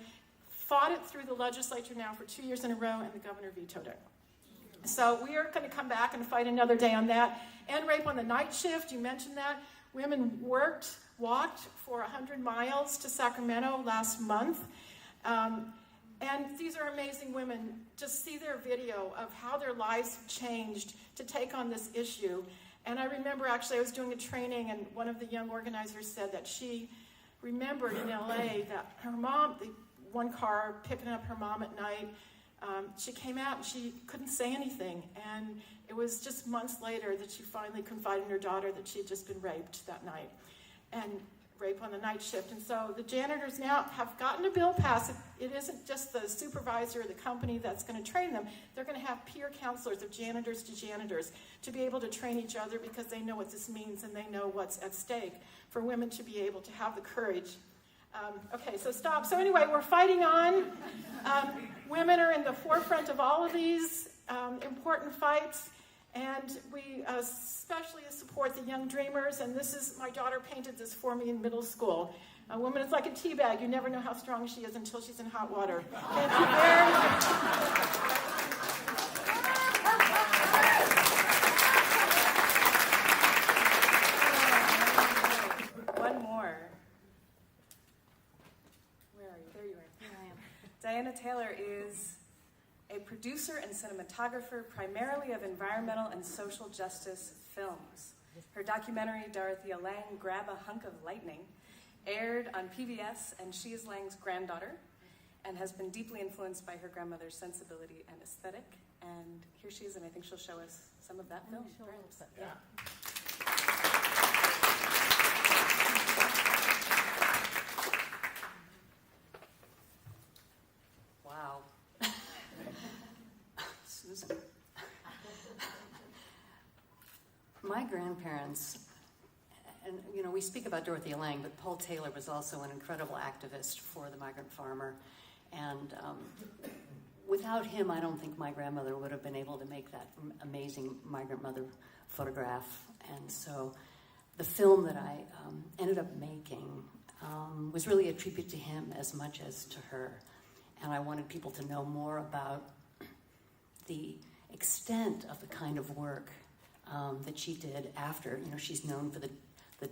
Fought it through the legislature now for 2 years in a row, and the governor vetoed it. So we are going to come back and fight another day on that. And rape on the night shift, you mentioned that. Women walked for 100 miles to Sacramento last month. And these are amazing women. Just see their video of how their lives have changed to take on this issue. And I remember actually I was doing a training, and one of the young organizers said that she remembered in LA that her mom, one car picking up her mom at night. She came out and she couldn't say anything. And it was just months later that she finally confided in her daughter that she had just been raped that night. And rape on the night shift. And so the janitors now have gotten a bill passed. It isn't just the supervisor or the company that's going to train them. They're going to have peer counselors of janitors to be able to train each other because they know what this means and they know what's at stake for women to be able to have the courage. Okay, so stop. So anyway, we're fighting on. Women are in the forefront of all of these important fights. And we especially support the young dreamers, and this is, my daughter painted this for me in middle school. A woman is like a tea bag. You never know how strong she is until she's in hot water. Thank you very much. One more. Where are you? There you are. Here I am. Diana Taylor is a producer and cinematographer primarily of environmental and social justice films. Her documentary, Dorothea Lange, Grab a Hunk of Lightning, aired on PBS, and she is Lange's granddaughter and has been deeply influenced by her grandmother's sensibility and aesthetic. And here she is, and I think she'll show us some of that film. Perhaps. Yeah. Wow. Susan. My grandparents, and we speak about Dorothea Lange, but Paul Taylor was also an incredible activist for the migrant farmer. And without him, I don't think my grandmother would have been able to make that amazing migrant mother photograph. And so the film that I ended up making was really a tribute to him as much as to her. And I wanted people to know more about the extent of the kind of work that she did after. She's known for the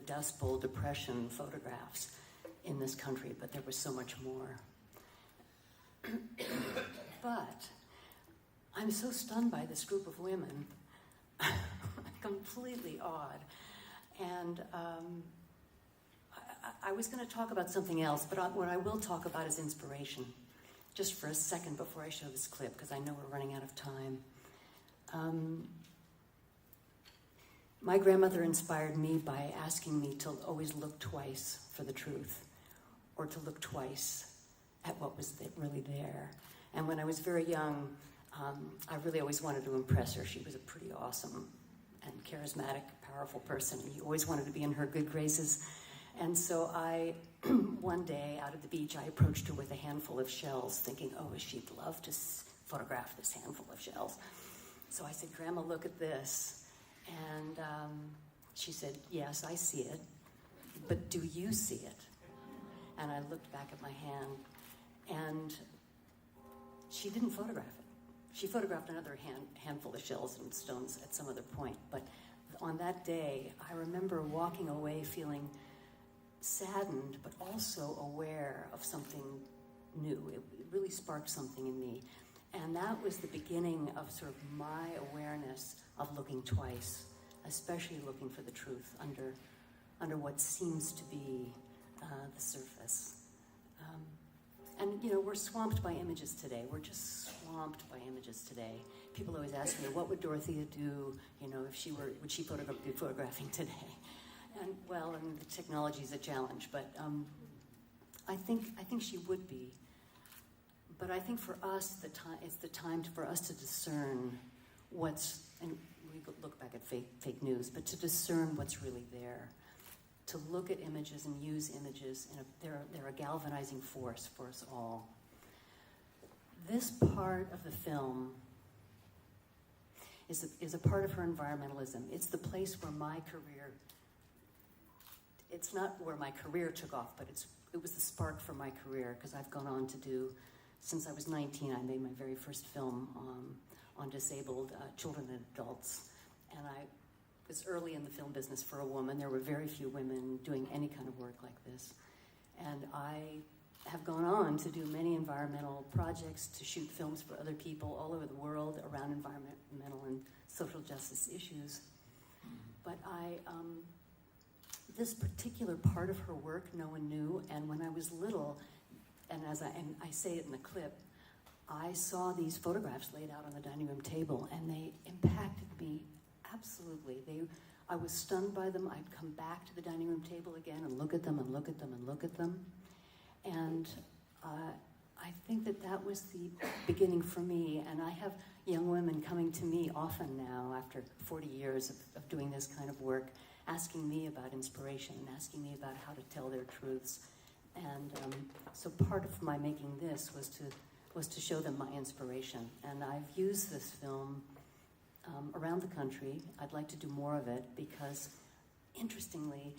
Dust Bowl Depression photographs in this country, but there was so much more. But I'm so stunned by this group of women, completely awed. And I was going to talk about something else, but what I will talk about is inspiration. Just for a second before I show this clip, because I know we're running out of time. My grandmother inspired me by asking me to always look twice for the truth, or to look twice at what was really there. And when I was very young, I really always wanted to impress her. She was a pretty awesome and charismatic, powerful person, and you always wanted to be in her good graces. And so one day out at the beach, I approached her with a handful of shells, thinking, oh, she'd love to photograph this handful of shells. So I said, Grandma, look at this. And she said, yes, I see it, but do you see it? And I looked back at my hand, and she didn't photograph it. She photographed another handful of shells and stones at some other point. But on that day, I remember walking away feeling saddened, but also aware of something new. It really sparked something in me. And that was the beginning of sort of my awareness of looking twice, especially looking for the truth under what seems to be the surface. And we're swamped by images today. We're just swamped by images today. People always ask me, what would Dorothea do, if she would she be photographing today? And the technology is a challenge, but I think she would be. But I think for us, it's the time for us to discern what's, and we look back at fake news, but to discern what's really there. To look at images and use images, they're a galvanizing force for us all. This part of the film is a part of her environmentalism. It's the place where my career, it's not where my career took off, but it was the spark for my career, because I've gone on to do, since I was 19, I made my very first film on disabled children and adults. And I was early in the film business for a woman. There were very few women doing any kind of work like this. And I have gone on to do many environmental projects, to shoot films for other people all over the world around environmental and social justice issues. But this particular part of her work no one knew, and when I was little, and I say it in the clip, I saw these photographs laid out on the dining room table, and they impacted me absolutely. I was stunned by them. I'd come back to the dining room table again and look at them and look at them and look at them. And I think that was the beginning for me. And I have young women coming to me often now, after 40 years of doing this kind of work, asking me about inspiration and asking me about how to tell their truths. And so part of my making this was to show them my inspiration. And I've used this film around the country. I'd like to do more of it because, interestingly,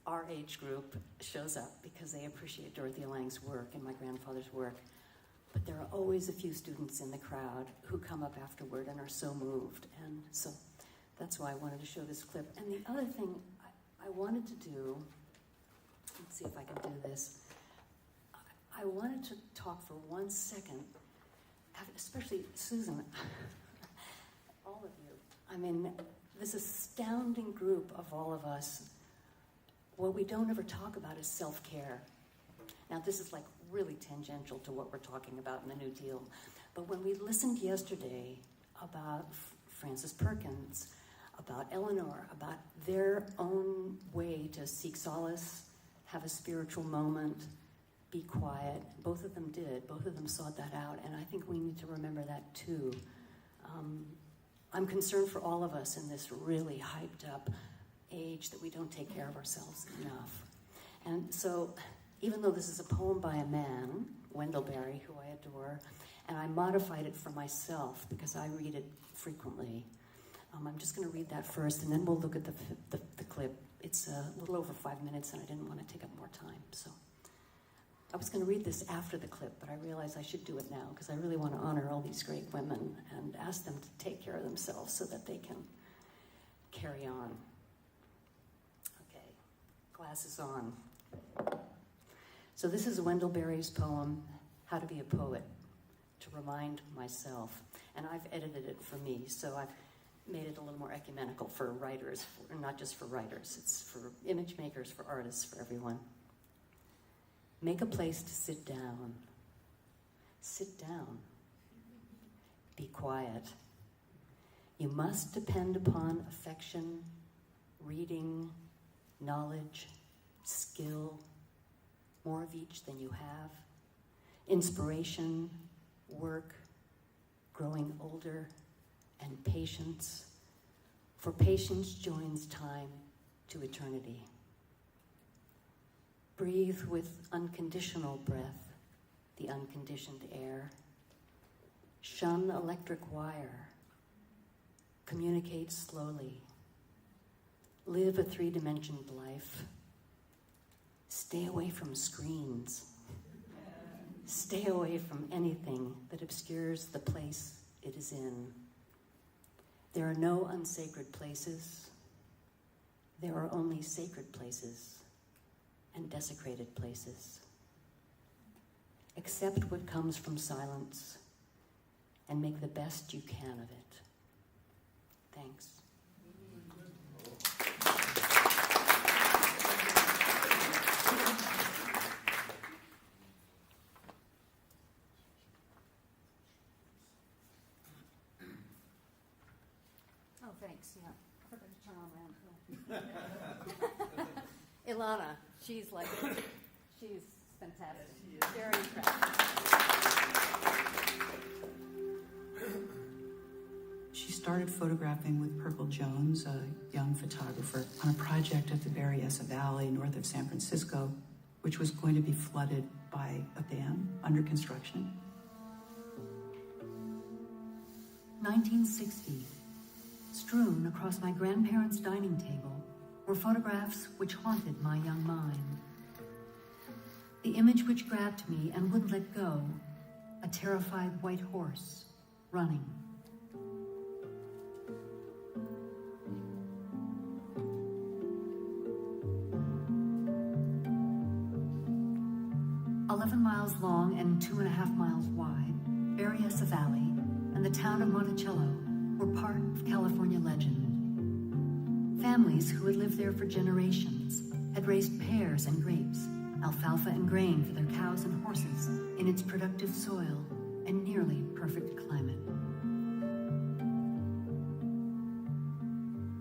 our age group shows up because they appreciate Dorothea Lange's work and my grandfather's work. But there are always a few students in the crowd who come up afterward and are so moved. And so that's why I wanted to show this clip. And the other thing I wanted to do, let's see if I can do this. I wanted to talk for 1 second, especially Susan, all of you. I mean, this astounding group of all of us. What we don't ever talk about is self-care. Now, this is like really tangential to what we're talking about in the New Deal. But when we listened yesterday about Frances Perkins, about Eleanor, about their own way to seek solace, have a spiritual moment, be quiet, both of them did. Both of them sought that out, and I think we need to remember that too. I'm concerned for all of us in this really hyped up age that we don't take care of ourselves enough. And so, even though this is a poem by a man, Wendell Berry, who I adore, and I modified it for myself because I read it frequently, I'm just going to read that first, and then we'll look at the clip. It's a little over 5 minutes, and I didn't want to take up more time. So I was going to read this after the clip, but I realized I should do it now because I really want to honor all these great women and ask them to take care of themselves so that they can carry on. Okay, glasses on. So this is Wendell Berry's poem, How to Be a Poet, to remind myself. And I've edited it for me, so I've made it a little more ecumenical for writers, not just for writers. It's for image makers, for artists, for everyone. Make a place to sit down. Sit down. Be quiet. You must depend upon affection, reading, knowledge, skill, more of each than you have, inspiration, work, growing older, and patience, for patience joins time to eternity. Breathe with unconditional breath, the unconditioned air. Shun electric wire. Communicate slowly. Live a three-dimensioned life. Stay away from screens. Stay away from anything that obscures the place it is in. There are no unsacred places. There are only sacred places and desecrated places. Accept what comes from silence and make the best you can of it. Thanks. Oh, thanks, yeah. I forgot to turn on that. Ilana, she's fantastic. Very impressive. She started photographing with Purple Jones, a young photographer, on a project at the Berryessa Valley north of San Francisco, which was going to be flooded by a dam under construction. 1960. Strewn across my grandparents' dining table were photographs which haunted my young mind. The image which grabbed me and wouldn't let go, a terrified white horse running. miles long and 2.5 miles wide, Berryessa Valley and the town of Monticello were part of California legend. Families who had lived there for generations had raised pears and grapes, alfalfa and grain for their cows and horses in its productive soil and nearly perfect climate.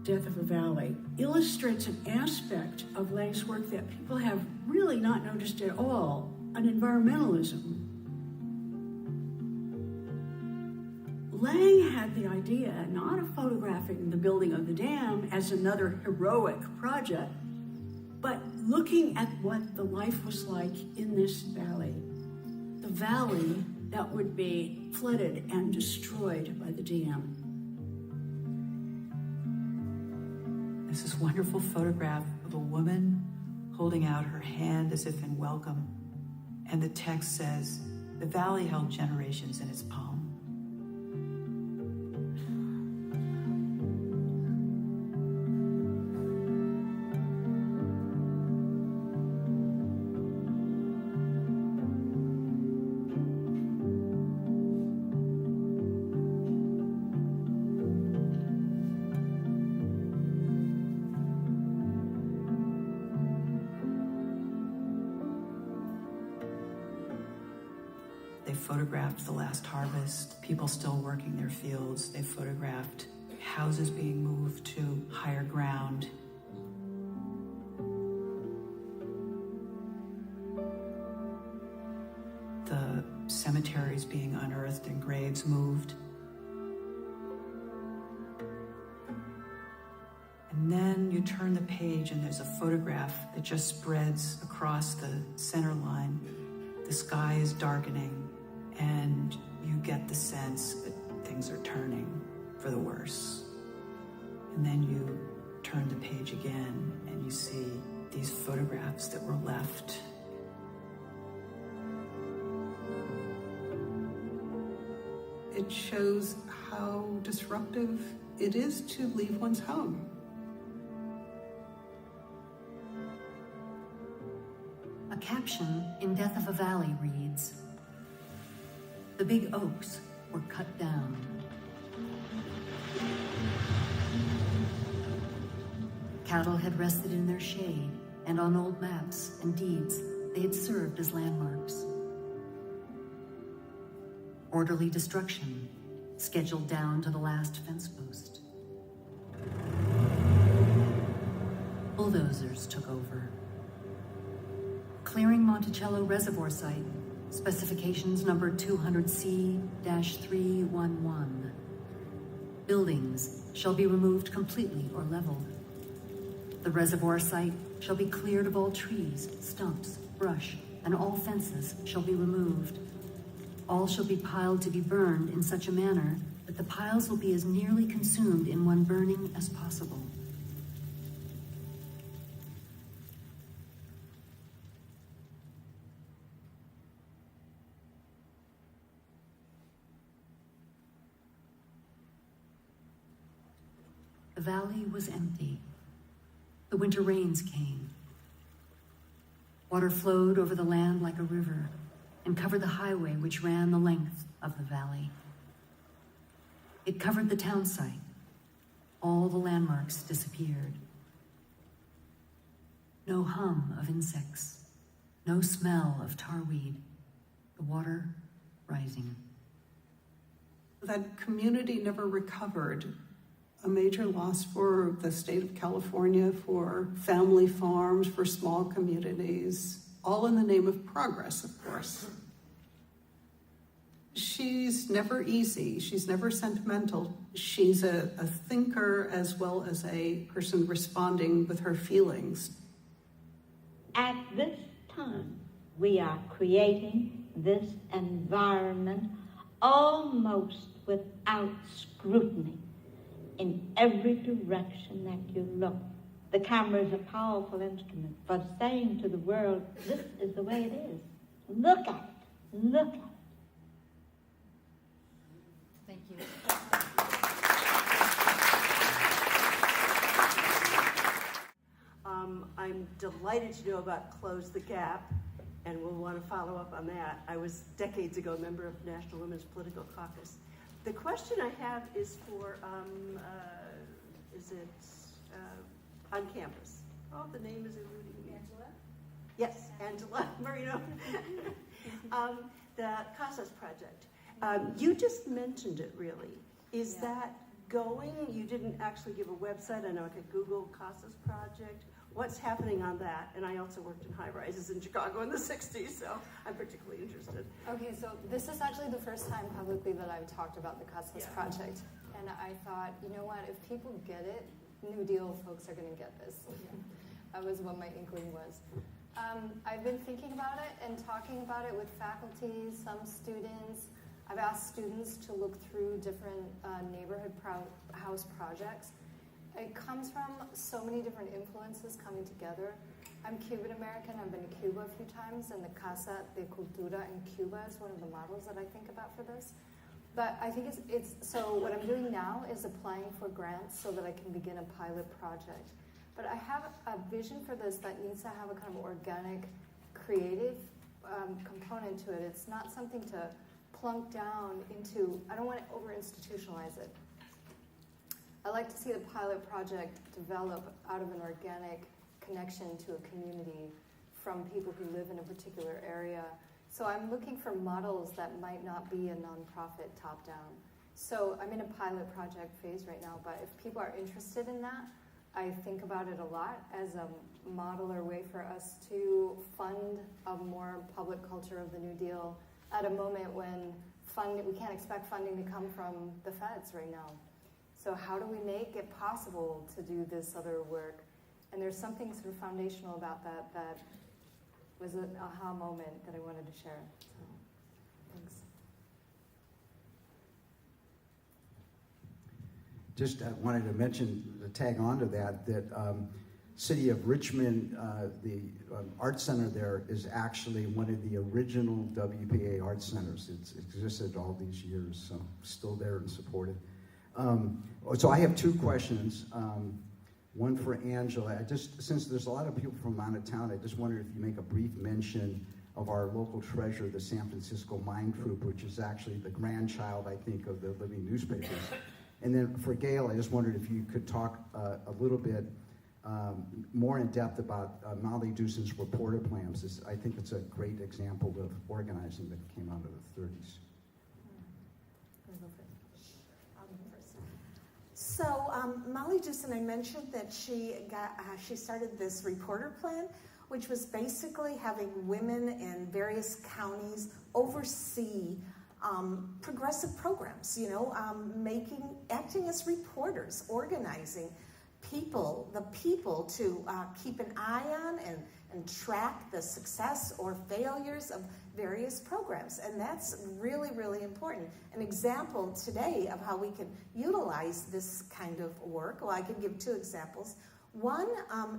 Death of a Valley illustrates an aspect of Lang's work that people have really not noticed at all, an environmentalism. Lang had the idea not of photographing the building of the dam as another heroic project, but looking at what the life was like in this valley. The valley that would be flooded and destroyed by the dam. There's this wonderful photograph of a woman holding out her hand as if in welcome. And the text says, "The valley held generations in its palm." They photographed the last harvest, people still working their fields. They photographed houses being moved to higher ground. The cemeteries being unearthed and graves moved. And then you turn the page and there's a photograph that just spreads across the center line. The sky is darkening and you get the sense that things are turning for the worse. And then you turn the page again and you see these photographs that were left. It shows how disruptive it is to leave one's home. A caption in Death of a Valley reads, "The big oaks were cut down." Cattle had rested in their shade, and on old maps and deeds, they had served as landmarks. Orderly destruction, scheduled down to the last fence post. Bulldozers took over. Clearing Monticello Reservoir Site, specifications number 200C-311. Buildings shall be removed completely or leveled. The reservoir site shall be cleared of all trees, stumps, brush, and all fences shall be removed. All shall be piled to be burned in such a manner that the piles will be as nearly consumed in one burning as possible. The valley was empty. The winter rains came. Water flowed over the land like a river and covered the highway which ran the length of the valley. It covered the town site. All the landmarks disappeared. No hum of insects, no smell of tarweed, the water rising. That community never recovered. A major loss for the state of California, for family farms, for small communities, all in the name of progress, of course. She's never easy. She's never sentimental. She's a thinker as well as a person responding with her feelings. At this time, we are creating this environment almost without scrutiny. In every direction that you look. The camera is a powerful instrument for saying to the world, this is the way it is. Look at it. Look at it. Thank you. I'm delighted to know about Close the Gap, and we'll want to follow up on that. I was decades ago a member of National Women's Political Caucus. The question I have is for, on campus? Oh, the name is eluding me. Yes, Angela Marino. The CASAS project. You just mentioned it, really. Is that going? You didn't actually give a website. I know I could Google CASAS project. What's happening on that? And I also worked in high rises in Chicago in the 60s, so I'm particularly interested. Okay, so this is actually the first time publicly that I've talked about the CASAS project. And I thought, you know what, if people get it, New Deal folks are going to get this. That was what my inkling was. I've been thinking about it and talking about it with faculty, some students. I've asked students to look through different neighborhood house projects. It comes from so many different influences coming together. I'm Cuban American. I've been to Cuba a few times, and the Casa de Cultura in Cuba is one of the models that I think about for this. But I think it's so what I'm doing now is applying for grants so that I can begin a pilot project. But I have a vision for this that needs to have a kind of organic, creative component to it. It's not something to plunk down into, I don't want to over-institutionalize it. I like to see the pilot project develop out of an organic connection to a community from people who live in a particular area. So I'm looking for models that might not be a nonprofit top-down. So I'm in a pilot project phase right now, but if people are interested in that, I think about it a lot as a model or way for us to fund a more public culture of the New Deal at a moment when we can't expect funding to come from the feds right now. So how do we make it possible to do this other work? And there's something sort of foundational about that was an aha moment that I wanted to share. So, thanks. Just wanted to mention, tag on to that City of Richmond, the art center there is actually one of the original WPA art centers. It's existed all these years, so still there and supported. So I have two questions. One for Angela. Since there's a lot of people from out of town, I just wondered if you make a brief mention of our local treasure, the San Francisco Mind Troupe, which is actually the grandchild, I think, of the Living Newspapers. And then for Gail, I just wondered if you could talk a little bit more in depth about Molly Dewson's reporter plans. I think it's a great example of organizing that came out of the 30s. So Molly Dewson, I mentioned that she started this reporter plan, which was basically having women in various counties oversee progressive programs, acting as reporters, organizing the people to keep an eye on and track the success or failures of various programs. And that's really, really important. An example today of how we can utilize this kind of work, well, I can give two examples. One,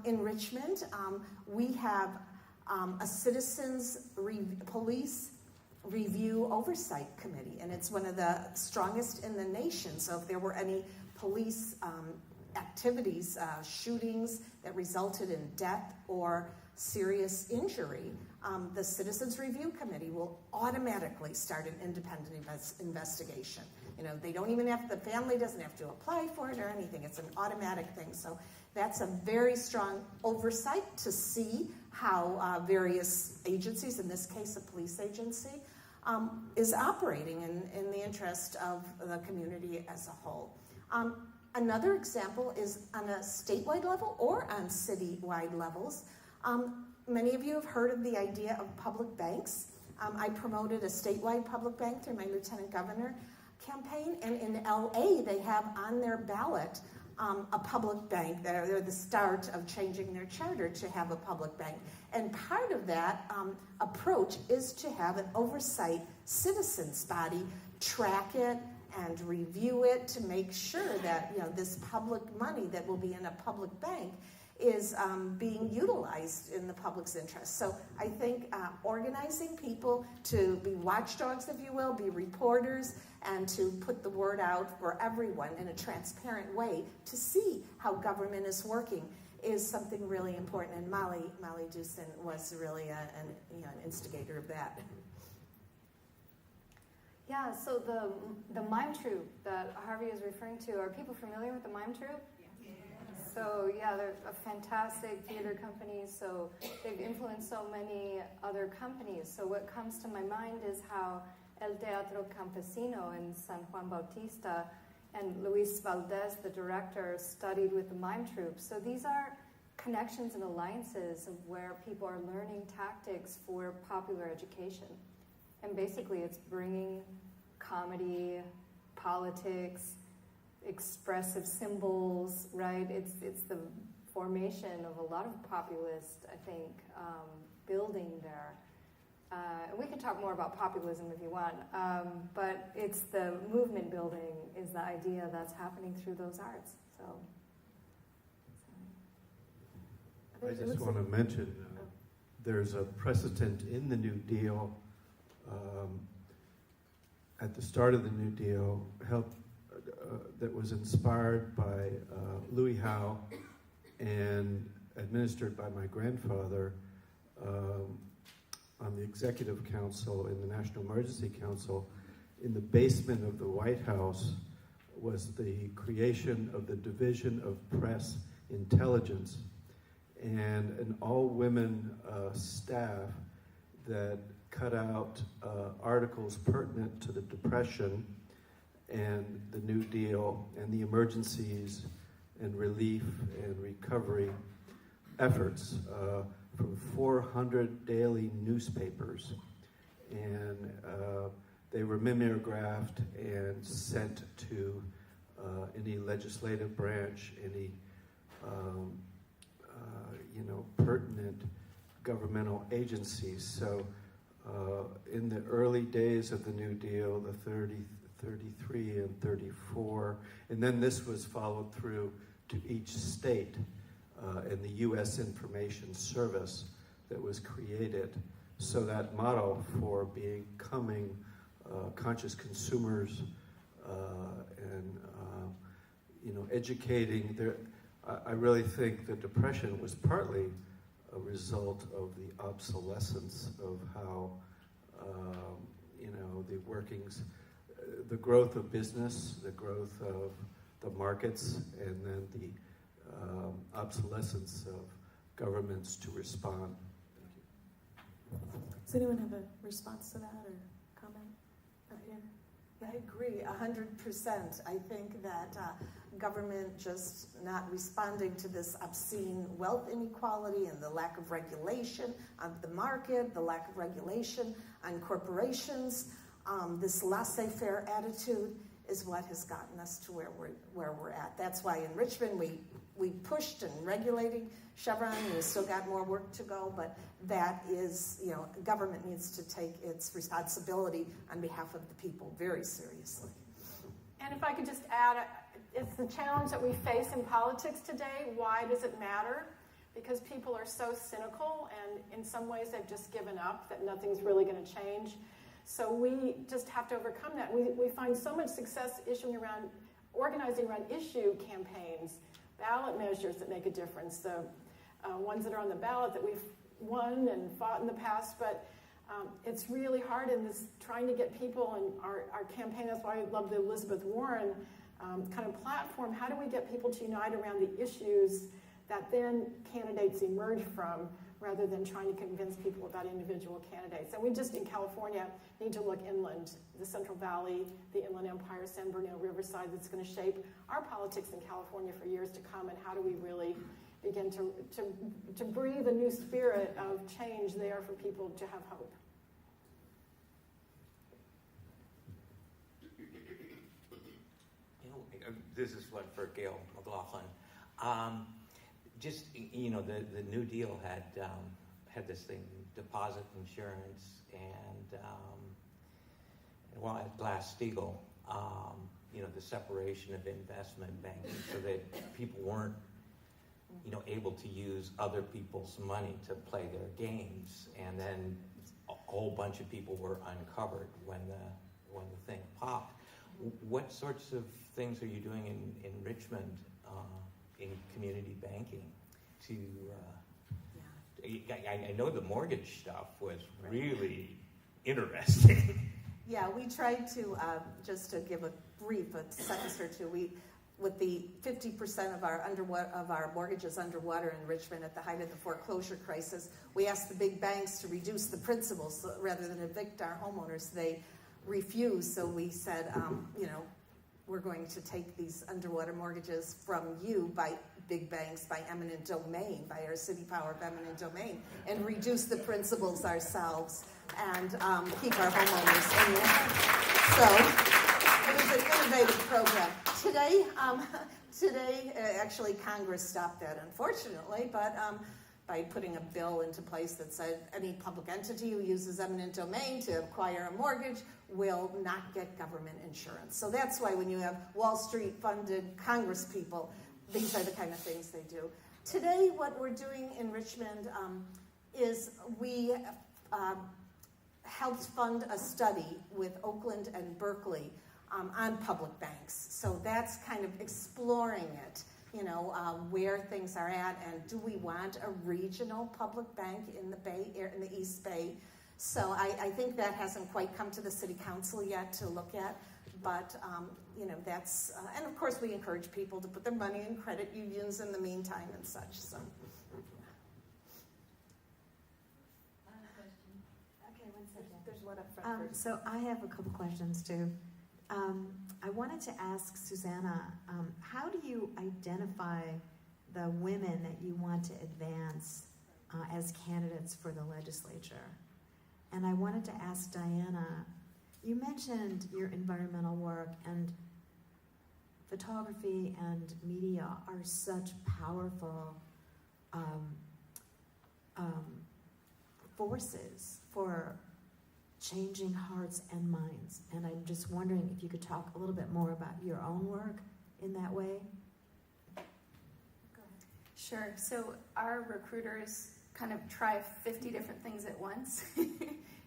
in Richmond, we have a citizens police review oversight committee, and it's one of the strongest in the nation. So if there were any police activities, shootings that resulted in death or serious injury, the Citizens Review Committee will automatically start an independent investigation. They don't even the family doesn't have to apply for it or anything. It's an automatic thing. So that's a very strong oversight to see how various agencies, in this case a police agency, is operating in the interest of the community as a whole. Another example is on a statewide level or on citywide levels. Many of you have heard of the idea of public banks. I promoted a statewide public bank through my lieutenant governor campaign, and in LA they have on their ballot a public bank. They're the start of changing their charter to have a public bank. And part of that approach is to have an oversight citizens body track it and review it to make sure that this public money that will be in a public bank is being utilized in the public's interest. So I think organizing people to be watchdogs, if you will, be reporters, and to put the word out for everyone in a transparent way to see how government is working is something really important. And Molly Dewson was really an instigator of that. Yeah, so the mime troupe that Harvey is referring to, are people familiar with the mime troupe? So yeah, they're a fantastic theater company. So they've influenced so many other companies. So what comes to my mind is how El Teatro Campesino in San Juan Bautista and Luis Valdez, the director, studied with the mime troupe. So these are connections and alliances of where people are learning tactics for popular education. And basically it's bringing comedy, politics, expressive symbols, right? It's the formation of a lot of populist, I think, building there. And we can talk more about populism if you want, but it's the movement building is the idea that's happening through those arts. So I just want to mention there's a precedent in the New Deal. At the start of the New Deal, that was inspired by Louis Howe and administered by my grandfather on the Executive Council in the National Emergency Council. In the basement of the White House was the creation of the Division of Press Intelligence and an all-women staff that cut out articles pertinent to the Depression and the New Deal and the emergencies and relief and recovery efforts from 400 daily newspapers. And they were mimeographed and sent to any legislative branch, any pertinent governmental agencies. So in the early days of the New Deal, the 33 and 34, and then this was followed through to each state in the U.S. Information Service that was created. So that model for becoming conscious consumers and educating, I really think the Depression was partly a result of the obsolescence of how the workings, the growth of business, the growth of the markets, and then the obsolescence of governments to respond. Does anyone have a response to that or comment up here? I agree 100%. I think that government just not responding to this obscene wealth inequality and the lack of regulation of the market, the lack of regulation on corporations, this laissez-faire attitude is what has gotten us to where we're at. That's why in Richmond we pushed and regulating Chevron, and we still got more work to go, but that is, government needs to take its responsibility on behalf of the people very seriously. And if I could just add, it's the challenge that we face in politics today. Why does it matter? Because people are so cynical, and in some ways they've just given up that nothing's really going to change. So we just have to overcome that. We find so much success organizing around issue campaigns, ballot measures that make a difference, the ones that are on the ballot that we've won and fought in the past, but it's really hard in this trying to get people in our campaign. That's why I love the Elizabeth Warren kind of platform. How do we get people to unite around the issues that then candidates emerge from, rather than trying to convince people about individual candidates? And we just, in California, need to look inland, the Central Valley, the Inland Empire, San Bernardino, Riverside, that's going to shape our politics in California for years to come, and how do we really begin to breathe a new spirit of change there for people to have hope. This is what for Gail McLaughlin. The New Deal had this thing, deposit insurance, and at Glass-Steagall, the separation of investment banking, so that people weren't, able to use other people's money to play their games, and then a whole bunch of people were uncovered when the thing popped. What sorts of things are you doing in Richmond in community banking to? I know the mortgage stuff was really interesting. Yeah, we tried to, just to give a sentence or two, with the 50% of our mortgages underwater in Richmond at the height of the foreclosure crisis, we asked the big banks to reduce the principals rather than evict our homeowners. They refused, so we said, we're going to take these underwater mortgages from you by big banks, by eminent domain, by our city power of eminent domain, and reduce the principals ourselves and keep our homeowners in there. So it was an innovative program. Today, actually Congress stopped that, unfortunately, but by putting a bill into place that said any public entity who uses eminent domain to acquire a mortgage will not get government insurance. So that's why when you have Wall Street funded Congress people, these are the kind of things they do. Today, what we're doing in Richmond is we helped fund a study with Oakland and Berkeley on public banks. So that's kind of exploring it, where things are at, and do we want a regional public bank in the Bay Area, in the East Bay? So I think that hasn't quite come to the city council yet to look at, but that's, and of course we encourage people to put their money in credit unions in the meantime and such. So. Okay, one second. There's one up front first. So I have a couple questions too. I wanted to ask Susanna, how do you identify the women that you want to advance as candidates for the legislature? And I wanted to ask Diana, you mentioned your environmental work, and photography and media are such powerful forces for changing hearts and minds. And I'm just wondering if you could talk a little bit more about your own work in that way. Sure. So our recruiters kind of try 50 different things at once.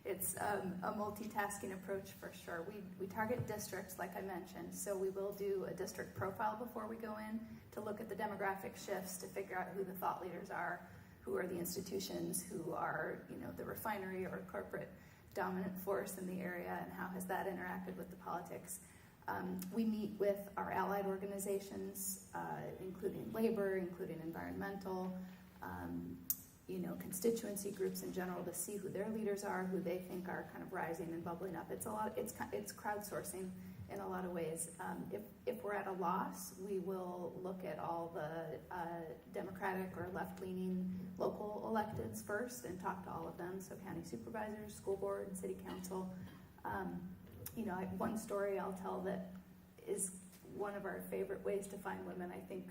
It's a multitasking approach for sure. We target districts, like I mentioned, so we will do a district profile before we go in to look at the demographic shifts, to figure out who the thought leaders are, who are the institutions, who are the refinery or corporate dominant force in the area, and how has that interacted with the politics. We meet with our allied organizations, including labor, including environmental, constituency groups in general, to see who their leaders are, who they think are kind of rising and bubbling up. It's crowdsourcing in a lot of ways. If we're at a loss, we will look at all the Democratic or left-leaning local electeds first and talk to all of them, so county supervisors, school board, and city council. One story I'll tell that is one of our favorite ways to find women. I think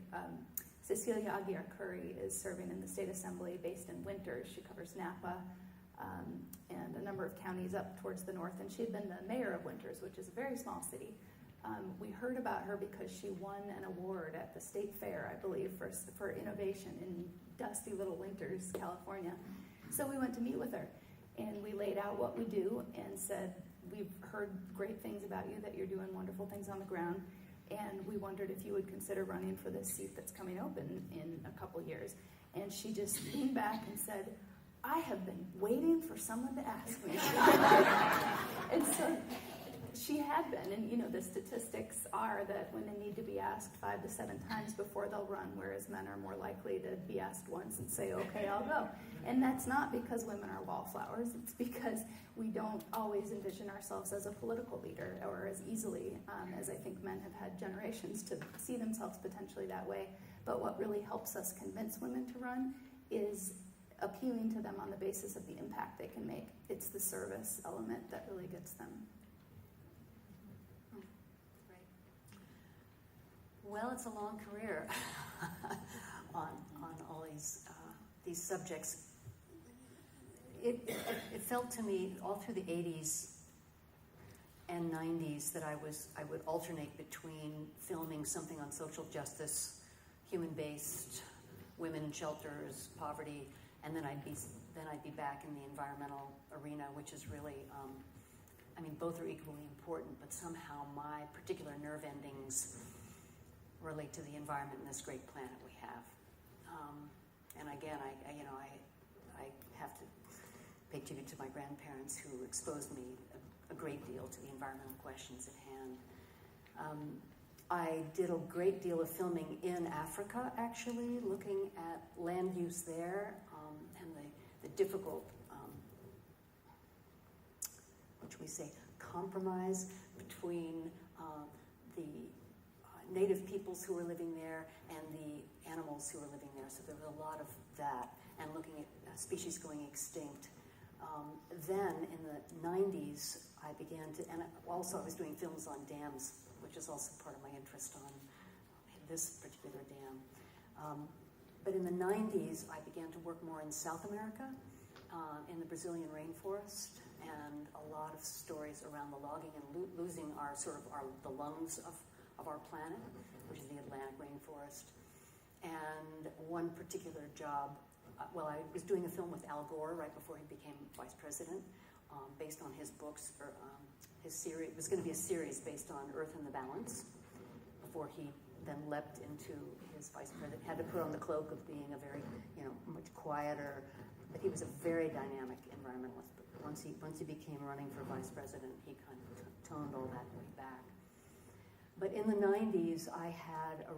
Cecilia Aguiar Curry is serving in the state assembly based in Winters. She covers Napa and a number of counties up towards the north, and she had been the mayor of Winters, which is a very small city. We heard about her because she won an award at the state fair, I believe, for innovation in dusty little Winters, California. So we went to meet with her, and we laid out what we do and said, we've heard great things about you, that you're doing wonderful things on the ground, and we wondered if you would consider running for this seat that's coming open in a couple years. And she just leaned back and said, I have been waiting for someone to ask me. And so she had been, and the statistics are that women need to be asked 5 to 7 times before they'll run, whereas men are more likely to be asked once and say, okay, I'll go. And that's not because women are wallflowers, it's because we don't always envision ourselves as a political leader, or as easily as I think men have had generations to see themselves potentially that way. But what really helps us convince women to run is appealing to them on the basis of the impact they can make. It's the service element that really gets them. Well, it's a long career on all these subjects. It felt to me all through the 80s and 90s that I would alternate between filming something on social justice, human-based, women shelters, poverty, and then I'd be back in the environmental arena, which is really, both are equally important, but somehow my particular nerve endings relate to the environment and this great planet we have. And again, I have to pay tribute to my grandparents who exposed me a great deal to the environmental questions at hand. I did a great deal of filming in Africa, actually, looking at land use there and the difficult, what should we say, compromise between the native peoples who were living there and the animals who were living there. So there was a lot of that, and looking at species going extinct. Then in the 90s, I began to, and also I was doing films on dams, which is also part of my interest on this particular dam. But in the 90s, I began to work more in South America, in the Brazilian rainforest, and a lot of stories around the logging and losing the lungs of our planet, which is the Atlantic rainforest. And one particular job, I was doing a film with Al Gore right before he became vice president, based on his books, or his series. It was going to be a series based on Earth in the Balance, before he then leapt into his vice president, had to put on the cloak of being a very, much quieter, but he was a very dynamic environmentalist. But once he became running for vice president, he kind of toned all that way back. But in the 90s, I had a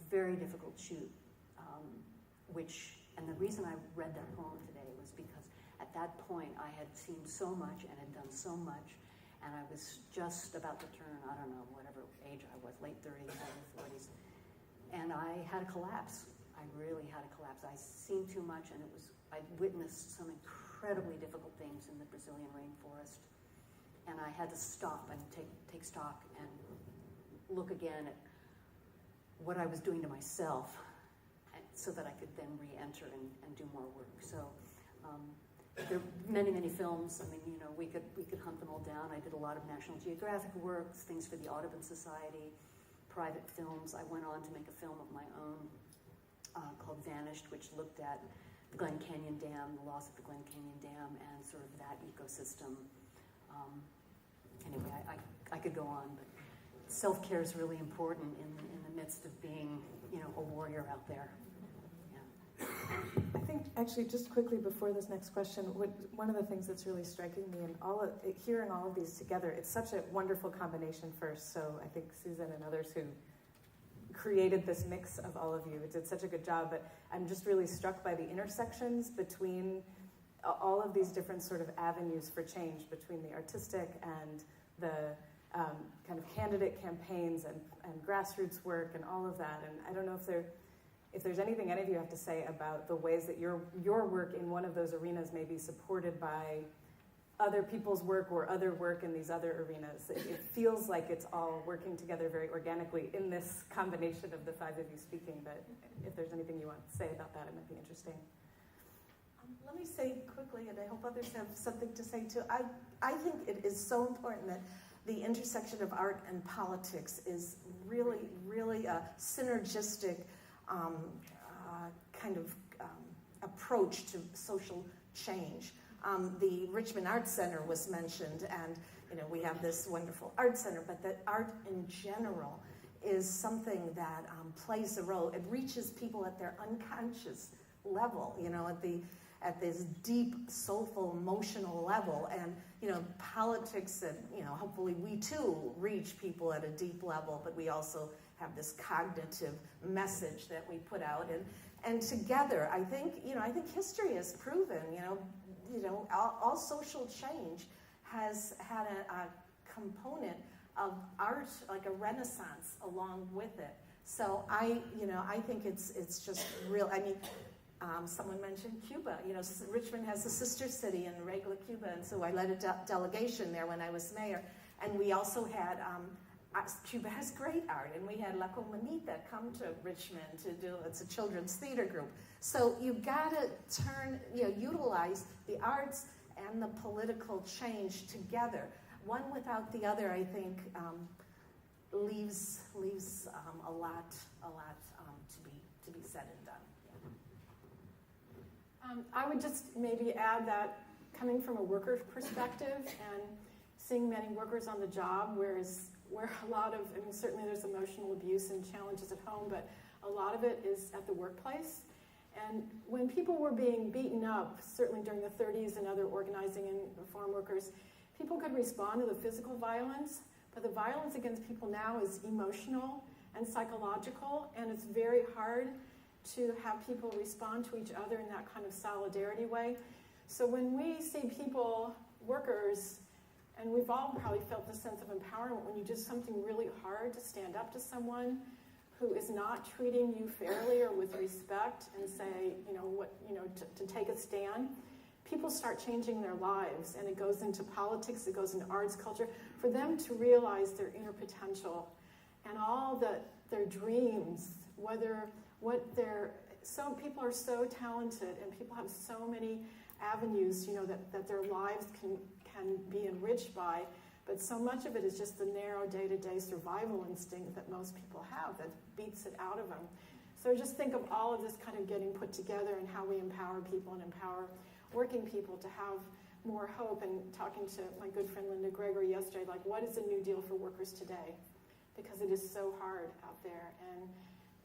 very difficult shoot, and the reason I read that poem today was because at that point I had seen so much and had done so much, and I was just about to turn, I don't know, whatever age I was, late 30s, early 40s, and I had a collapse. I really had a collapse. I seen too much, and I witnessed some incredibly difficult things in the Brazilian rainforest, and I had to stop and take stock and look again at what I was doing to myself, so that I could then re-enter and do more work. So there are many, many films. I mean, we could hunt them all down. I did a lot of National Geographic work, things for the Audubon Society, private films. I went on to make a film of my own called Vanished, which looked at the Glen Canyon Dam, the loss of the Glen Canyon Dam, and sort of that ecosystem. Anyway, I could go on, but self-care is really important in the midst of being, a warrior out there. I think, actually, just quickly before this next question, one of the things that's really striking me in hearing all of these together, it's such a wonderful combination first. So I think Susan and others who created this mix of all of you did such a good job. But I'm just really struck by the intersections between all of these different sort of avenues for change, between the artistic and the kind of candidate campaigns and grassroots work and all of that. And I don't know if there's anything any of you have to say about the ways that your work in one of those arenas may be supported by other people's work or other work in these other arenas. It feels like it's all working together very organically in this combination of the five of you speaking, but if there's anything you want to say about that, it might be interesting. Let me say quickly, and I hope others have something to say too, I think it is so important that the intersection of art and politics is really, really a synergistic kind of approach to social change. The Richmond Arts Center was mentioned, and we have this wonderful art center, but that art in general is something that plays a role. It reaches people at their unconscious level, at this deep, soulful, emotional level, and politics, and hopefully we too reach people at a deep level, but we also have this cognitive message that we put out, and together, I think history has proven, all social change has had a component of art, like a renaissance along with it. So I think it's just real. I mean, someone mentioned Cuba. Richmond has a sister city in Regla, Cuba, and so I led a delegation there when I was mayor. And we also had, Cuba has great art, and we had La Comunita come to Richmond to do, it's a children's theater group. So you gotta utilize the arts and the political change together. One without the other, I think, leaves a lot to be said and done. I would just maybe add that coming from a worker perspective and seeing many workers on the job, where a lot of, certainly there's emotional abuse and challenges at home, but a lot of it is at the workplace. And when people were being beaten up, certainly during the 30s and other organizing and reform workers, people could respond to the physical violence, But the violence against people now is emotional and psychological, and it's very hard to have people respond to each other in that kind of solidarity way. So when we see people, workers, and we've all probably felt the sense of empowerment when you do something really hard to stand up to someone who is not treating you fairly or with respect and say, to take a stand, people start changing their lives, and it goes into politics, it goes into arts, culture, for them to realize their inner potential and all their dreams, so people are so talented and people have so many avenues, that their lives can be enriched by, but so much of it is just the narrow day-to-day survival instinct that most people have that beats it out of them. So just think of all of this kind of getting put together and how we empower people and empower working people to have more hope. And talking to my good friend Linda Gregory yesterday, like, what is the New Deal for workers today? Because it is so hard out there, and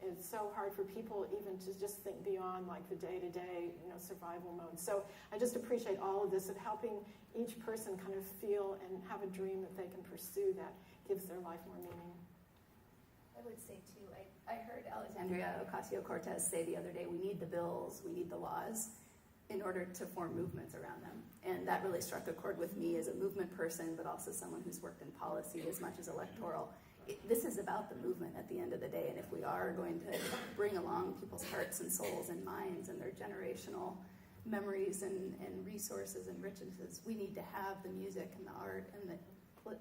it's so hard for people even to just think beyond like the day-to-day, survival mode. So I just appreciate all of this of helping each person kind of feel and have a dream that they can pursue that gives their life more meaning. I would say too, I heard Alexandria Ocasio-Cortez say the other day, we need the bills, we need the laws in order to form movements around them. And that really struck a chord with me as a movement person, but also someone who's worked in policy as much as electoral. This is about the movement at the end of the day, and if we are going to bring along people's hearts and souls and minds and their generational memories and resources and richnesses, we need to have the music and the art and the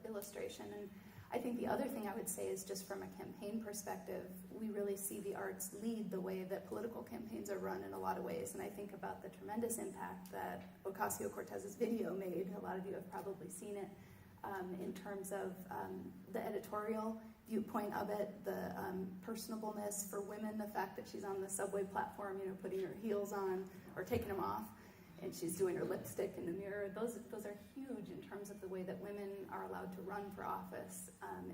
illustration. And I think the other thing I would say is just from a campaign perspective, we really see the arts lead the way that political campaigns are run in a lot of ways. And I think about the tremendous impact that Ocasio-Cortez's video made. A lot of you have probably seen it. In terms of the editorial viewpoint of it, the personableness for women, the fact that she's on the subway platform, putting her heels on or taking them off, and she's doing her lipstick in the mirror. Those are huge in terms of the way that women are allowed to run for office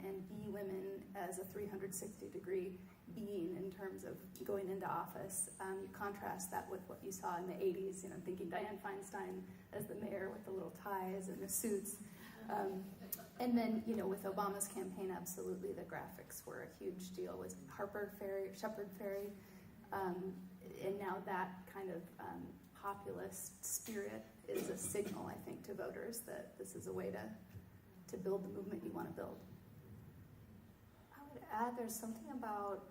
and be women as a 360-degree being in terms of going into office. You contrast that with what you saw in the 80s, thinking Dianne Feinstein as the mayor with the little ties and the suits. And then, with Obama's campaign, absolutely, the graphics were a huge deal with Shepard Fairey, and now that kind of populist spirit is a signal, I think, to voters that this is a way to build the movement you want to build. I would add there's something about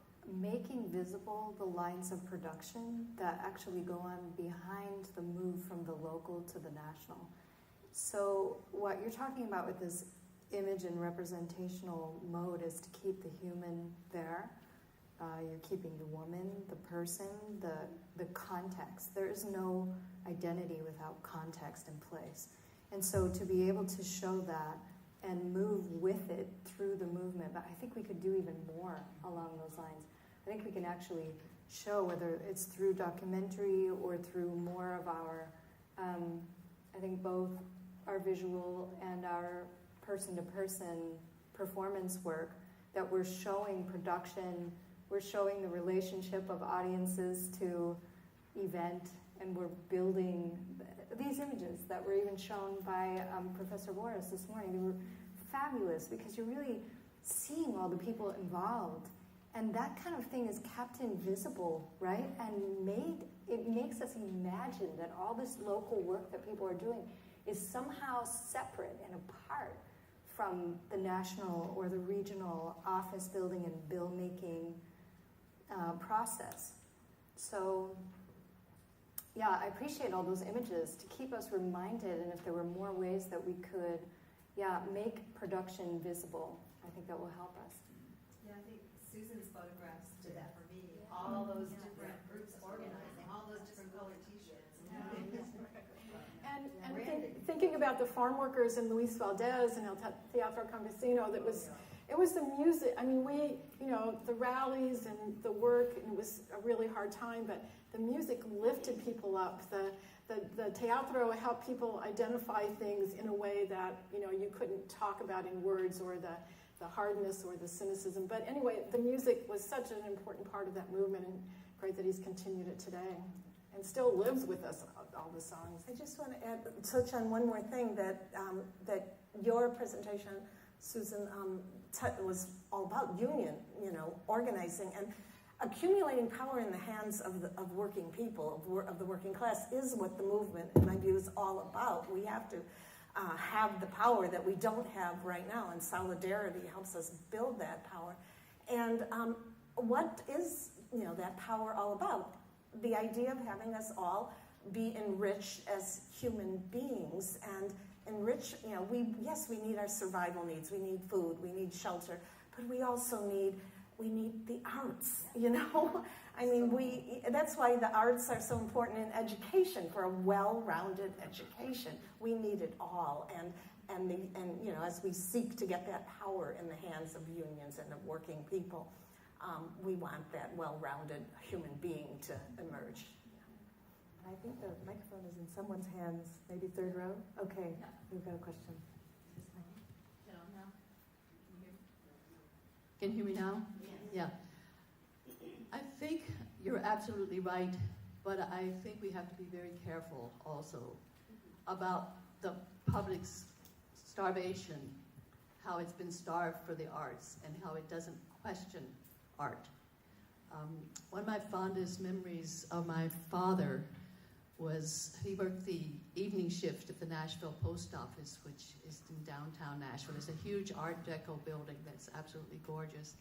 making visible the lines of production that actually go on behind the move from the local to the national. So what you're talking about with this image and representational mode is to keep the human there. You're keeping the woman, the person, the context. There is no identity without context in place. And so to be able to show that and move with it through the movement, but I think we could do even more along those lines. I think we can actually show, whether it's through documentary or through more of our, I think both our visual and our person-to-person performance work, that we're showing production, we're showing the relationship of audiences to event, and we're building these images that were even shown by Professor Boris this morning. They were fabulous because you're really seeing all the people involved, and that kind of thing is kept invisible, right? And it makes us imagine that all this local work that people are doing is somehow separate and apart from the national or the regional office building and bill making process. So yeah, I appreciate all those images to keep us reminded, and if there were more ways that we could make production visible, I think that will help us. Yeah, I think Susan's photographs did that for me. All those different groups organizing, all those different colored t-shirts. And thinking about the farm workers in Luis Valdez and El Teatro Campesino, it was the music. I mean, the rallies and the work, and it was a really hard time, but the music lifted people up. The teatro helped people identify things in a way that, you couldn't talk about in words, or the hardness or the cynicism. But anyway, the music was such an important part of that movement, and great that he's continued it today and still lives with us, all the songs. I just want to touch on one more thing that your presentation Susan was all about union, organizing and accumulating power in the hands of working people, of the working class, is what the movement, in my view, is all about. We have to have the power that we don't have right now, and solidarity helps us build that power. And what is that power all about? The idea of having us all be enriched as human beings and enrich. We need our survival needs. We need food. We need shelter, but we also need the arts. I mean, that's why the arts are so important in education, for a well-rounded education. We need it all, and as we seek to get that power in the hands of unions and of working people, we want that well-rounded human being to emerge. I think the microphone is in someone's hands, maybe third row. Okay, we've got a question. Can you hear me now? Yeah. I think you're absolutely right, but I think we have to be very careful also about the public's starvation, how it's been starved for the arts, and how it doesn't question art. One of my fondest memories of my father was he worked the evening shift at the Nashville Post Office, which is in downtown Nashville. It's a huge Art Deco building that's absolutely gorgeous.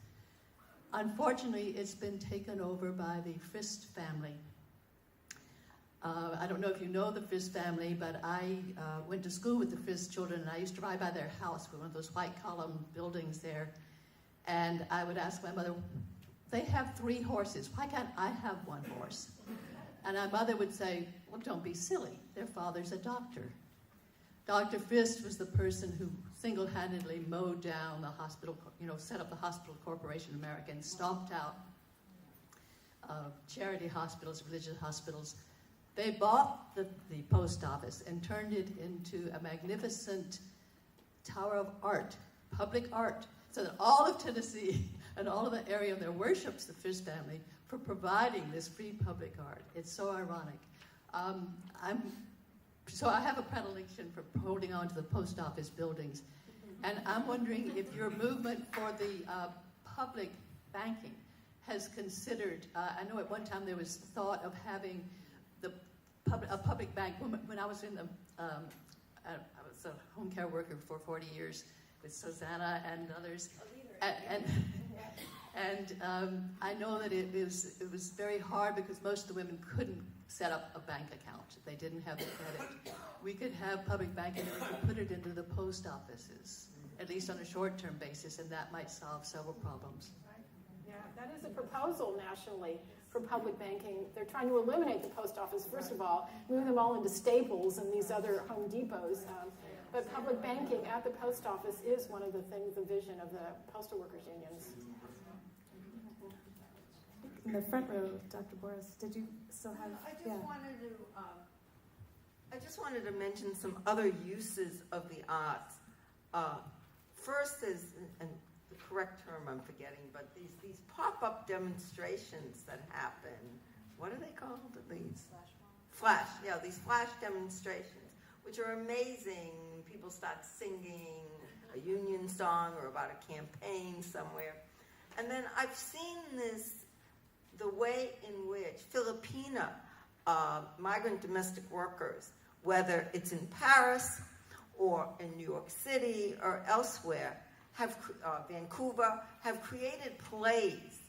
Unfortunately, it's been taken over by the Frist family. I don't know if you know the Frist family, but I went to school with the Frist children, and I used to ride by their house with one of those white column buildings there. And I would ask my mother, they have 3 horses. Why can't I have 1 horse? And my mother would say, well, don't be silly. Their father's a doctor. Dr. Frist was the person who single-handedly mowed down the hospital, set up the Hospital Corporation of America and stomped out charity hospitals, religious hospitals. They bought the post office and turned it into a magnificent tower of art, public art, so that all of Tennessee and all of the area there worships the Frist family for providing this free public art. It's so ironic. So I have a predilection for holding on to the post office buildings. And I'm wondering if your movement for the public banking has considered, I know at one time there was thought of having a public bank. When I was in I was a home care worker for 40 years with Susanna and others. And I know that it was very hard because most of the women couldn't set up a bank account. They didn't have the credit. We could have public banking and we could put it into the post offices, at least on a short-term basis, and that might solve several problems. Yeah, that is a proposal nationally for public banking. They're trying to eliminate the post office, first of all, move them all into Staples and these other Home Depots. But public banking at the post office is one of the things, the vision of the postal workers unions. In the front row, Dr. Boris, did you still have? I just wanted to mention some other uses of the arts. First is, and the correct term I'm forgetting, but these pop-up demonstrations that happen. What are they called? These these flash demonstrations, which are amazing. People start singing a union song or about a campaign somewhere, and then I've seen the way in which Filipina migrant domestic workers, whether it's in Paris or in New York City or elsewhere, Vancouver, have created plays.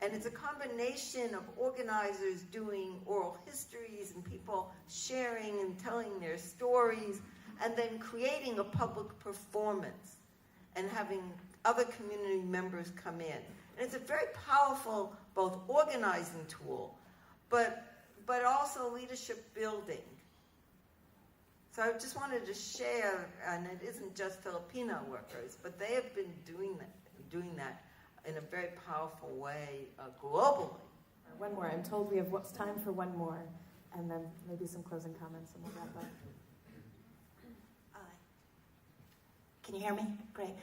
And it's a combination of organizers doing oral histories and people sharing and telling their stories, and then creating a public performance and having other community members come in. And it's a very powerful both organizing tool, but also leadership building. So I just wanted to share, and it isn't just Filipino workers, but they have been doing that in a very powerful way globally. One more. I'm told we have time for one more, and then maybe some closing comments, and we'll wrap up. Can you hear me? Great.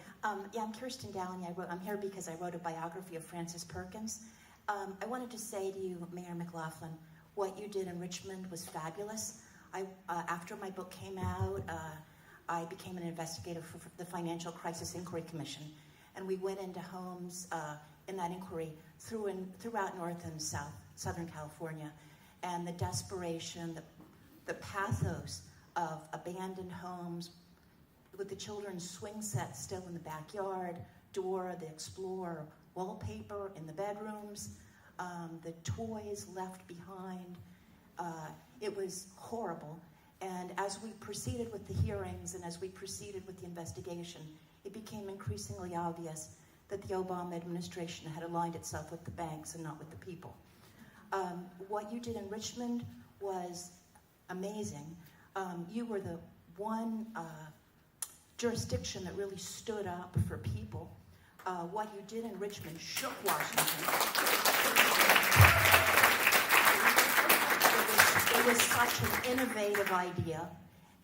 Yeah, I'm Kirsten Downey. I'm here because I wrote a biography of Frances Perkins. I wanted to say to you, Mayor McLaughlin, what you did in Richmond was fabulous. After my book came out, I became an investigator for the Financial Crisis Inquiry Commission, and we went into homes in that inquiry throughout North and Southern California, and the desperation, the pathos of abandoned homes with the children's swing set still in the backyard, Dora the Explorer wallpaper in the bedrooms, the toys left behind. It was horrible. And as we proceeded with the hearings and as we proceeded with the investigation, it became increasingly obvious that the Obama administration had aligned itself with the banks and not with the people. What you did in Richmond was amazing. You were the one jurisdiction that really stood up for people. What you did in Richmond shook Washington. It was such an innovative idea,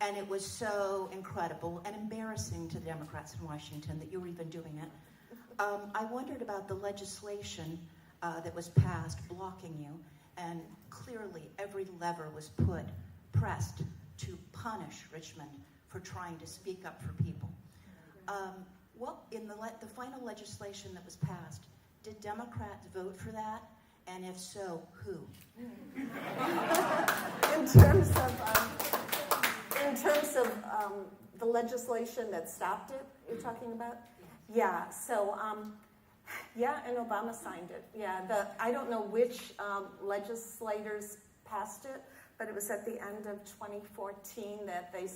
and it was so incredible and embarrassing to the Democrats in Washington that you were even doing it. I wondered about the legislation that was passed blocking you, and clearly every lever was pressed to punish Richmond for trying to speak up for people. What in the final legislation that was passed, did Democrats vote for that? And if so, who? In terms of the legislation that stopped it, you're talking about? Yeah. So, and Obama signed it. Yeah. I don't know which legislators passed it, but it was at the end of 2014 that they,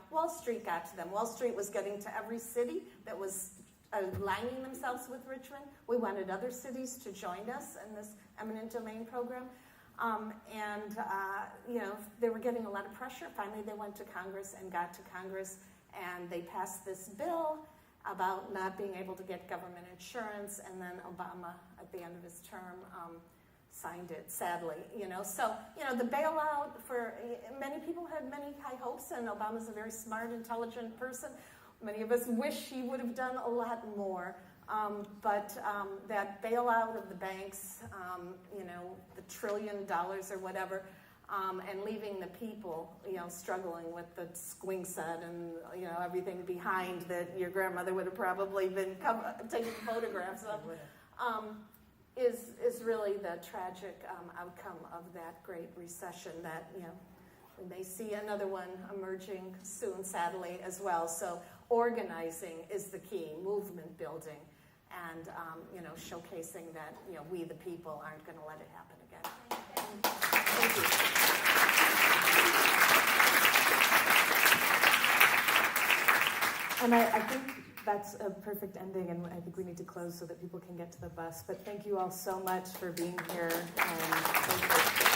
Wall Street got to them. Wall Street was getting to every city that was aligning themselves with Richmond. We wanted other cities to join us in this eminent domain program. They were getting a lot of pressure. Finally, they went to Congress and got to Congress, and they passed this bill about not being able to get government insurance, and then Obama, at the end of his term, signed it, sadly. So, the bailout for, many people had many high hopes, and Obama's a very smart, intelligent person. Many of us wish he would have done a lot more. But that bailout of the banks, the $1 trillion or whatever, and leaving the people, struggling with the swing set and, everything behind that your grandmother would have probably been taking photographs of, is really the tragic outcome of that Great Recession that, we may see another one emerging soon, sadly, as well. So organizing is the key, movement building, and showcasing that we the people aren't going to let it happen again. Thank you. And I think that's a perfect ending, and I think we need to close so that people can get to the bus. But thank you all so much for being here. And thank you.